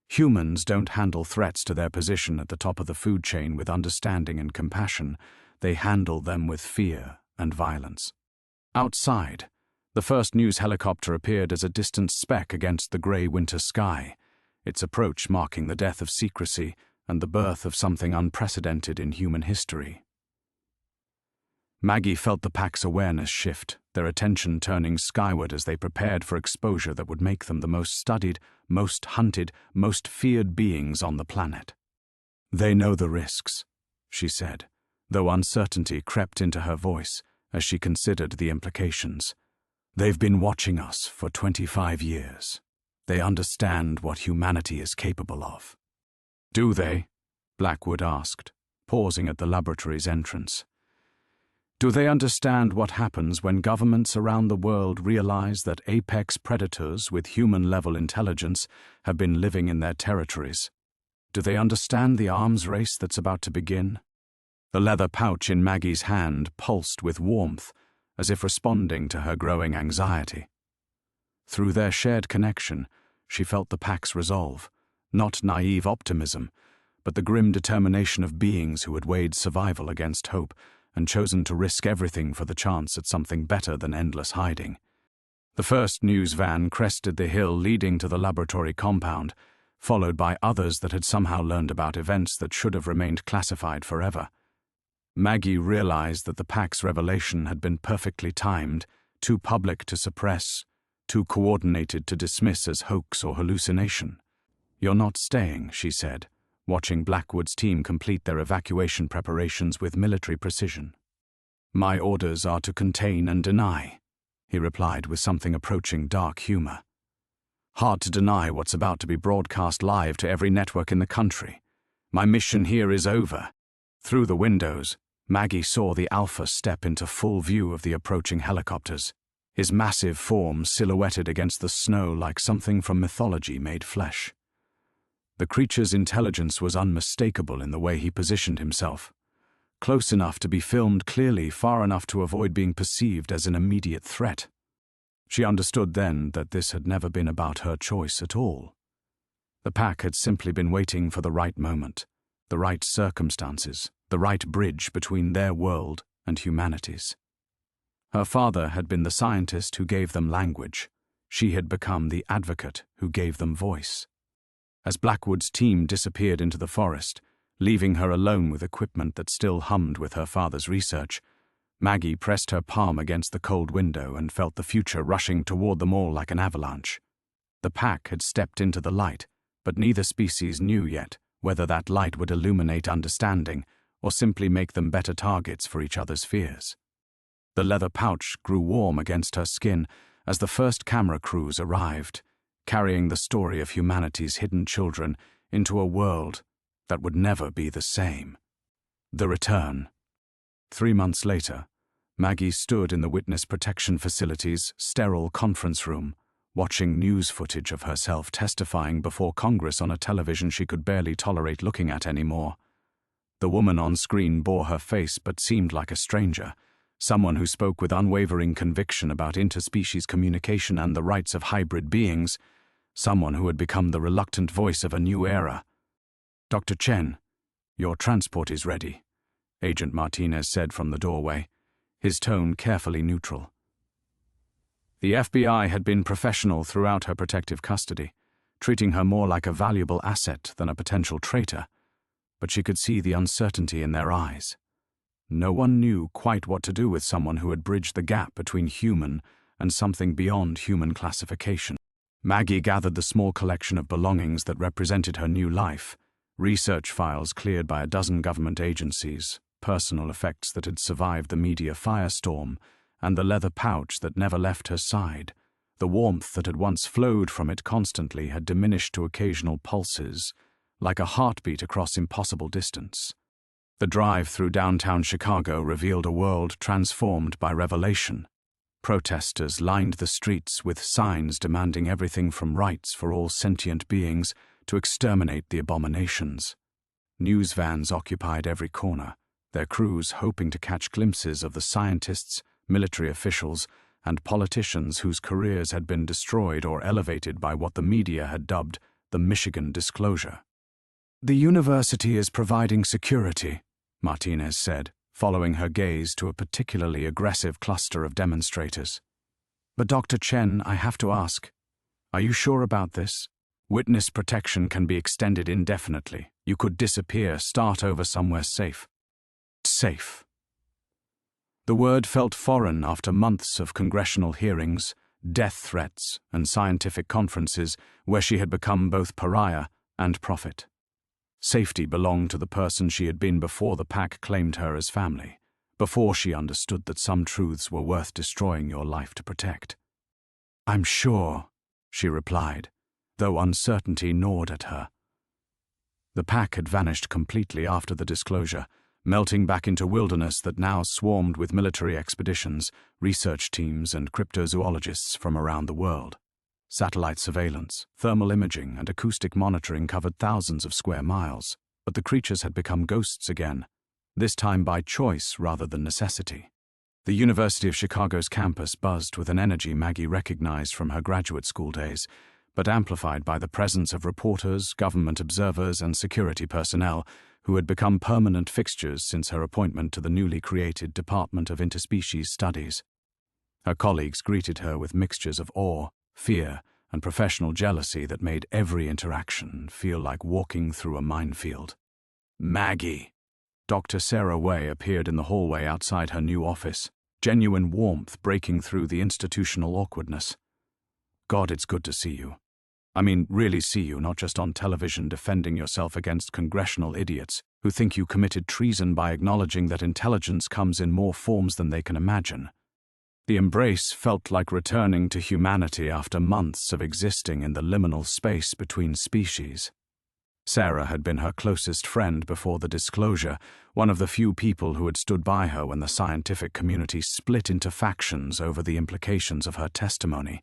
Humans don't handle threats to their position at the top of the food chain with understanding and compassion. They handle them with fear and violence." Outside, the first news helicopter appeared as a distant speck against the grey winter sky, its approach marking the death of secrecy and the birth of something unprecedented in human history. Maggie felt the pack's awareness shift, their attention turning skyward as they prepared for exposure that would make them the most studied, most hunted, most feared beings on the planet. "They know the risks," she said, though uncertainty crept into her voice as she considered the implications. "They've been watching us for 25 years. They understand what humanity is capable of." "Do they?" Blackwood asked, pausing at the laboratory's entrance. "Do they understand what happens when governments around the world realize that apex predators with human-level intelligence have been living in their territories? Do they understand the arms race that's about to begin?" The leather pouch in Maggie's hand pulsed with warmth, as if responding to her growing anxiety. Through their shared connection, she felt the pack's resolve, not naive optimism, but the grim determination of beings who had weighed survival against hope and chosen to risk everything for the chance at something better than endless hiding. The first news van crested the hill leading to the laboratory compound, followed by others that had somehow learned about events that should have remained classified forever. Maggie realized that the pack's revelation had been perfectly timed, too public to suppress, too coordinated to dismiss as hoax or hallucination. "You're not staying," she said, watching Blackwood's team complete their evacuation preparations with military precision. "My orders are to contain and deny," he replied with something approaching dark humor. "Hard to deny what's about to be broadcast live to every network in the country. My mission here is over." Through the windows, Maggie saw the Alpha step into full view of the approaching helicopters, his massive form silhouetted against the snow like something from mythology made flesh. The creature's intelligence was unmistakable in the way he positioned himself, close enough to be filmed clearly, far enough to avoid being perceived as an immediate threat. She understood then that this had never been about her choice at all. The pack had simply been waiting for the right moment, the right circumstances, the right bridge between their world and humanity's. Her father had been the scientist who gave them language. She had become the advocate who gave them voice. As Blackwood's team disappeared into the forest, leaving her alone with equipment that still hummed with her father's research, Maggie pressed her palm against the cold window and felt the future rushing toward them all like an avalanche. The pack had stepped into the light, but neither species knew yet whether that light would illuminate understanding or simply make them better targets for each other's fears. The leather pouch grew warm against her skin as the first camera crews arrived, carrying the story of humanity's hidden children into a world that would never be the same. The return. 3 months later, Maggie stood in the Witness Protection Facility's sterile conference room, watching news footage of herself testifying before Congress on a television she could barely tolerate looking at anymore. The woman on screen bore her face but seemed like a stranger, someone who spoke with unwavering conviction about interspecies communication and the rights of hybrid beings, someone who had become the reluctant voice of a new era. "Dr. Chen, your transport is ready," Agent Martinez said from the doorway, his tone carefully neutral. The FBI had been professional throughout her protective custody, treating her more like a valuable asset than a potential traitor, but she could see the uncertainty in their eyes. No one knew quite what to do with someone who had bridged the gap between human and something beyond human classification. Maggie gathered the small collection of belongings that represented her new life, research files cleared by a dozen government agencies, personal effects that had survived the media firestorm, and the leather pouch that never left her side. The warmth that had once flowed from it constantly had diminished to occasional pulses, like a heartbeat across impossible distance. The drive through downtown Chicago revealed a world transformed by revelation. Protesters lined the streets with signs demanding everything from rights for all sentient beings to exterminate the abominations. News vans occupied every corner, their crews hoping to catch glimpses of the scientists, military officials, and politicians whose careers had been destroyed or elevated by what the media had dubbed the Michigan disclosure. "The university is providing security," Martinez said, following her gaze to a particularly aggressive cluster of demonstrators. "But Dr. Chen, I have to ask, are you sure about this? Witness protection can be extended indefinitely. You could disappear, start over somewhere safe." Safe. The word felt foreign after months of congressional hearings, death threats, and scientific conferences where she had become both pariah and prophet. Safety belonged to the person she had been before the pack claimed her as family, before she understood that some truths were worth destroying your life to protect. "I'm sure," she replied, though uncertainty gnawed at her. The pack had vanished completely after the disclosure, melting back into wilderness that now swarmed with military expeditions, research teams, and cryptozoologists from around the world. Satellite surveillance, thermal imaging, and acoustic monitoring covered thousands of square miles, but the creatures had become ghosts again, this time by choice rather than necessity. The University of Chicago's campus buzzed with an energy Maggie recognized from her graduate school days, but amplified by the presence of reporters, government observers, and security personnel who had become permanent fixtures since her appointment to the newly created Department of Interspecies Studies. Her colleagues greeted her with mixtures of awe, fear, and professional jealousy that made every interaction feel like walking through a minefield. "Maggie!" Dr. Sarah Way appeared in the hallway outside her new office, genuine warmth breaking through the institutional awkwardness. "God, it's good to see you. I mean, really see you, not just on television defending yourself against congressional idiots who think you committed treason by acknowledging that intelligence comes in more forms than they can imagine." The embrace felt like returning to humanity after months of existing in the liminal space between species. Sarah had been her closest friend before the disclosure, one of the few people who had stood by her when the scientific community split into factions over the implications of her testimony.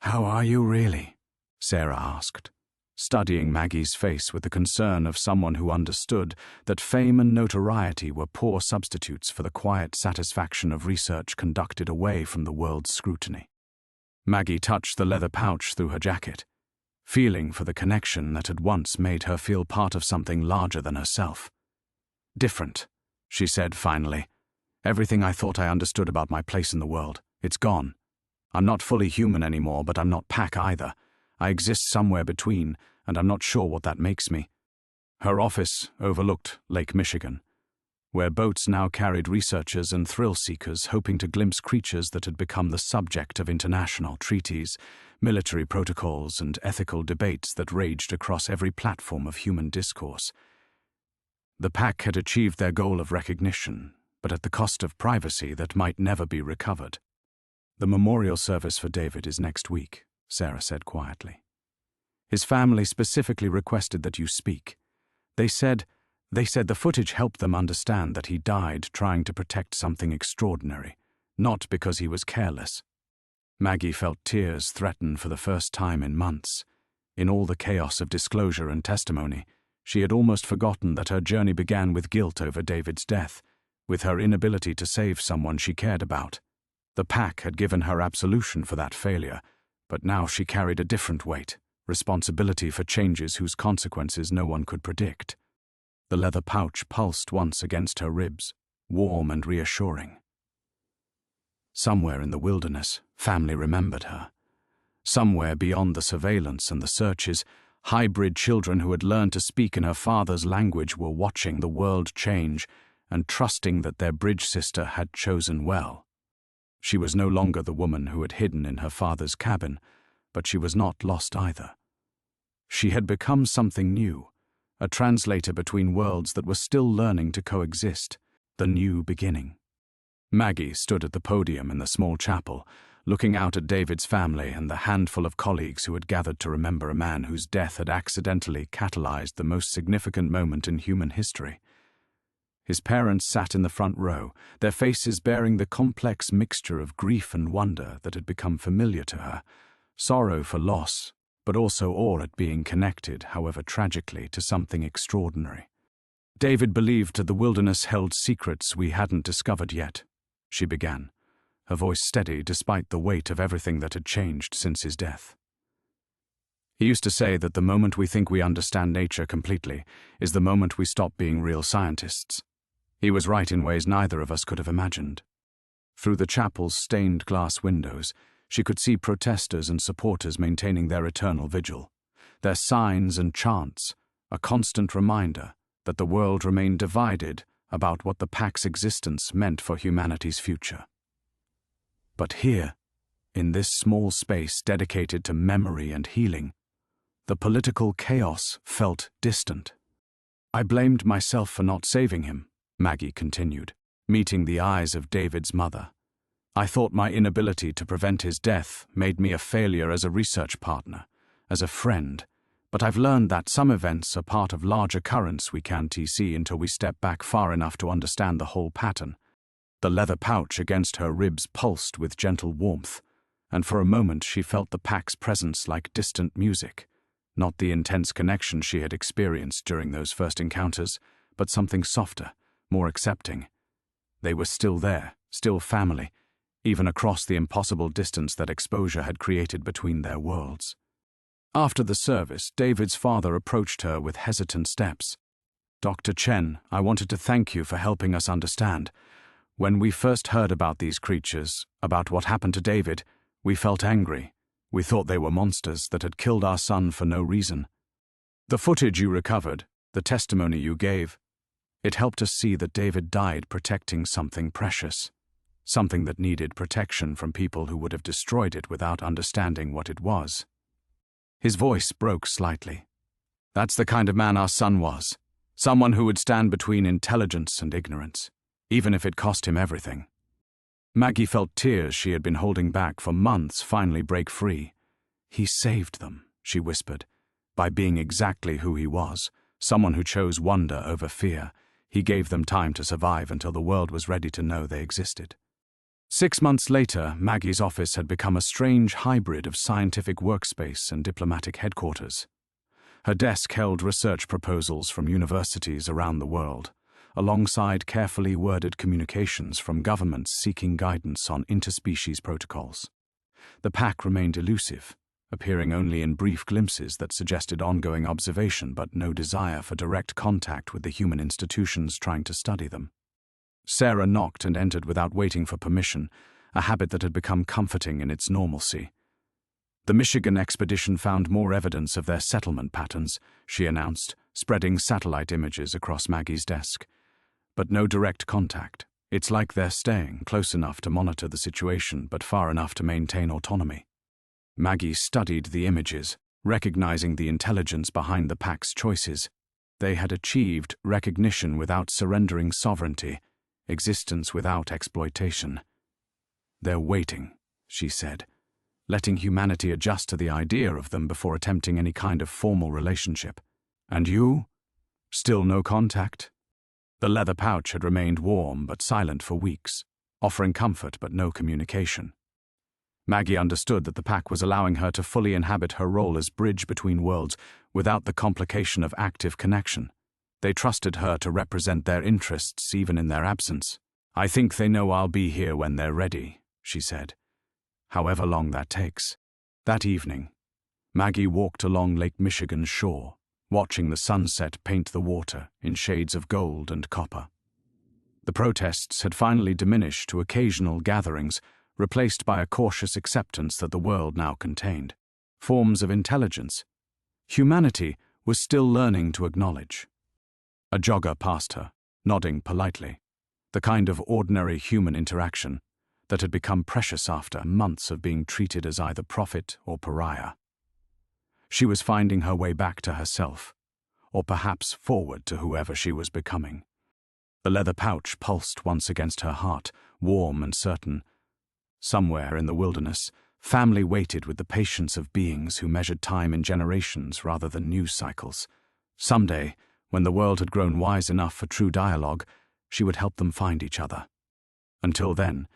"How are you really?" Sarah asked, studying Maggie's face with the concern of someone who understood that fame and notoriety were poor substitutes for the quiet satisfaction of research conducted away from the world's scrutiny. Maggie touched the leather pouch through her jacket, feeling for the connection that had once made her feel part of something larger than herself. "Different," she said finally. "Everything I thought I understood about my place in the world, it's gone. I'm not fully human anymore, but I'm not pack either. I exist somewhere between, and I'm not sure what that makes me." Her office overlooked Lake Michigan, where boats now carried researchers and thrill-seekers hoping to glimpse creatures that had become the subject of international treaties, military protocols, and ethical debates that raged across every platform of human discourse. The pack had achieved their goal of recognition, but at the cost of privacy that might never be recovered. "The memorial service for David is next week," Sarah said quietly. "His family specifically requested that you speak. They said the footage helped them understand that he died trying to protect something extraordinary, not because he was careless." Maggie felt tears threaten for the first time in months. In all the chaos of disclosure and testimony, she had almost forgotten that her journey began with guilt over David's death, with her inability to save someone she cared about. The pack had given her absolution for that failure, but now she carried a different weight, responsibility for changes whose consequences no one could predict. The leather pouch pulsed once against her ribs, warm and reassuring. Somewhere in the wilderness, family remembered her. Somewhere beyond the surveillance and the searches, hybrid children who had learned to speak in her father's language were watching the world change and trusting that their bridge sister had chosen well. She was no longer the woman who had hidden in her father's cabin, but she was not lost either. She had become something new, a translator between worlds that were still learning to coexist, the new beginning. Maggie stood at the podium in the small chapel, looking out at David's family and the handful of colleagues who had gathered to remember a man whose death had accidentally catalyzed the most significant moment in human history. His parents sat in the front row, their faces bearing the complex mixture of grief and wonder that had become familiar to her, sorrow for loss, but also awe at being connected, however tragically, to something extraordinary. David believed the wilderness held secrets we hadn't discovered yet, she began, her voice steady despite the weight of everything that had changed since his death. He used to say that the moment we think we understand nature completely is the moment we stop being real scientists. He was right in ways neither of us could have imagined. Through the chapel's stained glass windows, she could see protesters and supporters maintaining their eternal vigil, their signs and chants, a constant reminder that the world remained divided about what the pack's existence meant for humanity's future. But here, in this small space dedicated to memory and healing, the political chaos felt distant. I blamed myself for not saving him, Maggie continued, meeting the eyes of David's mother. I thought my inability to prevent his death made me a failure as a research partner, as a friend, but I've learned that some events are part of larger currents we can't see until we step back far enough to understand the whole pattern. The leather pouch against her ribs pulsed with gentle warmth, and for a moment she felt the pack's presence like distant music, not the intense connection she had experienced during those first encounters, but something softer, more accepting. They were still there, still family, even across the impossible distance that exposure had created between their worlds. After the service, David's father approached her with hesitant steps. Dr. Chen, I wanted to thank you for helping us understand. When we first heard about these creatures, about what happened to David, we felt angry. We thought they were monsters that had killed our son for no reason. The footage you recovered, the testimony you gave, it helped us see that David died protecting something precious, something that needed protection from people who would have destroyed it without understanding what it was. His voice broke slightly. That's the kind of man our son was, someone who would stand between intelligence and ignorance, even if it cost him everything. Maggie felt tears she had been holding back for months finally break free. He saved them, she whispered, by being exactly who he was, someone who chose wonder over fear. He gave them time to survive until the world was ready to know they existed. 6 months later, Maggie's office had become a strange hybrid of scientific workspace and diplomatic headquarters. Her desk held research proposals from universities around the world, alongside carefully worded communications from governments seeking guidance on interspecies protocols. The pack remained elusive, appearing only in brief glimpses that suggested ongoing observation but no desire for direct contact with the human institutions trying to study them. Sarah knocked and entered without waiting for permission, a habit that had become comforting in its normalcy. The Michigan expedition found more evidence of their settlement patterns, she announced, spreading satellite images across Maggie's desk. But no direct contact. It's like they're staying close enough to monitor the situation but far enough to maintain autonomy. Maggie studied the images, recognizing the intelligence behind the pack's choices. They had achieved recognition without surrendering sovereignty, existence without exploitation. They're waiting, she said, letting humanity adjust to the idea of them before attempting any kind of formal relationship. And you? Still no contact? The leather pouch had remained warm but silent for weeks, offering comfort but no communication. Maggie understood that the pack was allowing her to fully inhabit her role as bridge between worlds without the complication of active connection. They trusted her to represent their interests even in their absence. "I think they know I'll be here when they're ready," she said, "however long that takes." That evening, Maggie walked along Lake Michigan's shore, watching the sunset paint the water in shades of gold and copper. The protests had finally diminished to occasional gatherings, replaced by a cautious acceptance that the world now contained forms of intelligence humanity was still learning to acknowledge. A jogger passed her, nodding politely, the kind of ordinary human interaction that had become precious after months of being treated as either prophet or pariah. She was finding her way back to herself, or perhaps forward to whoever she was becoming. The leather pouch pulsed once against her heart, warm and certain. Somewhere in the wilderness, family waited with the patience of beings who measured time in generations rather than news cycles. Someday, when the world had grown wise enough for true dialogue, she would help them find each other. Until then,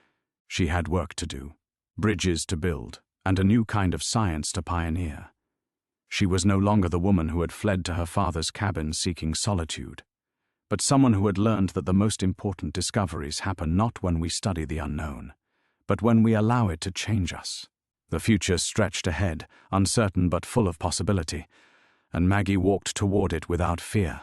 she had work to do, bridges to build, and a new kind of science to pioneer. She was no longer the woman who had fled to her father's cabin seeking solitude, but someone who had learned that the most important discoveries happen not when we study the unknown, but when we allow it to change us. The future stretched ahead, uncertain but full of possibility, and Maggie walked toward it without fear.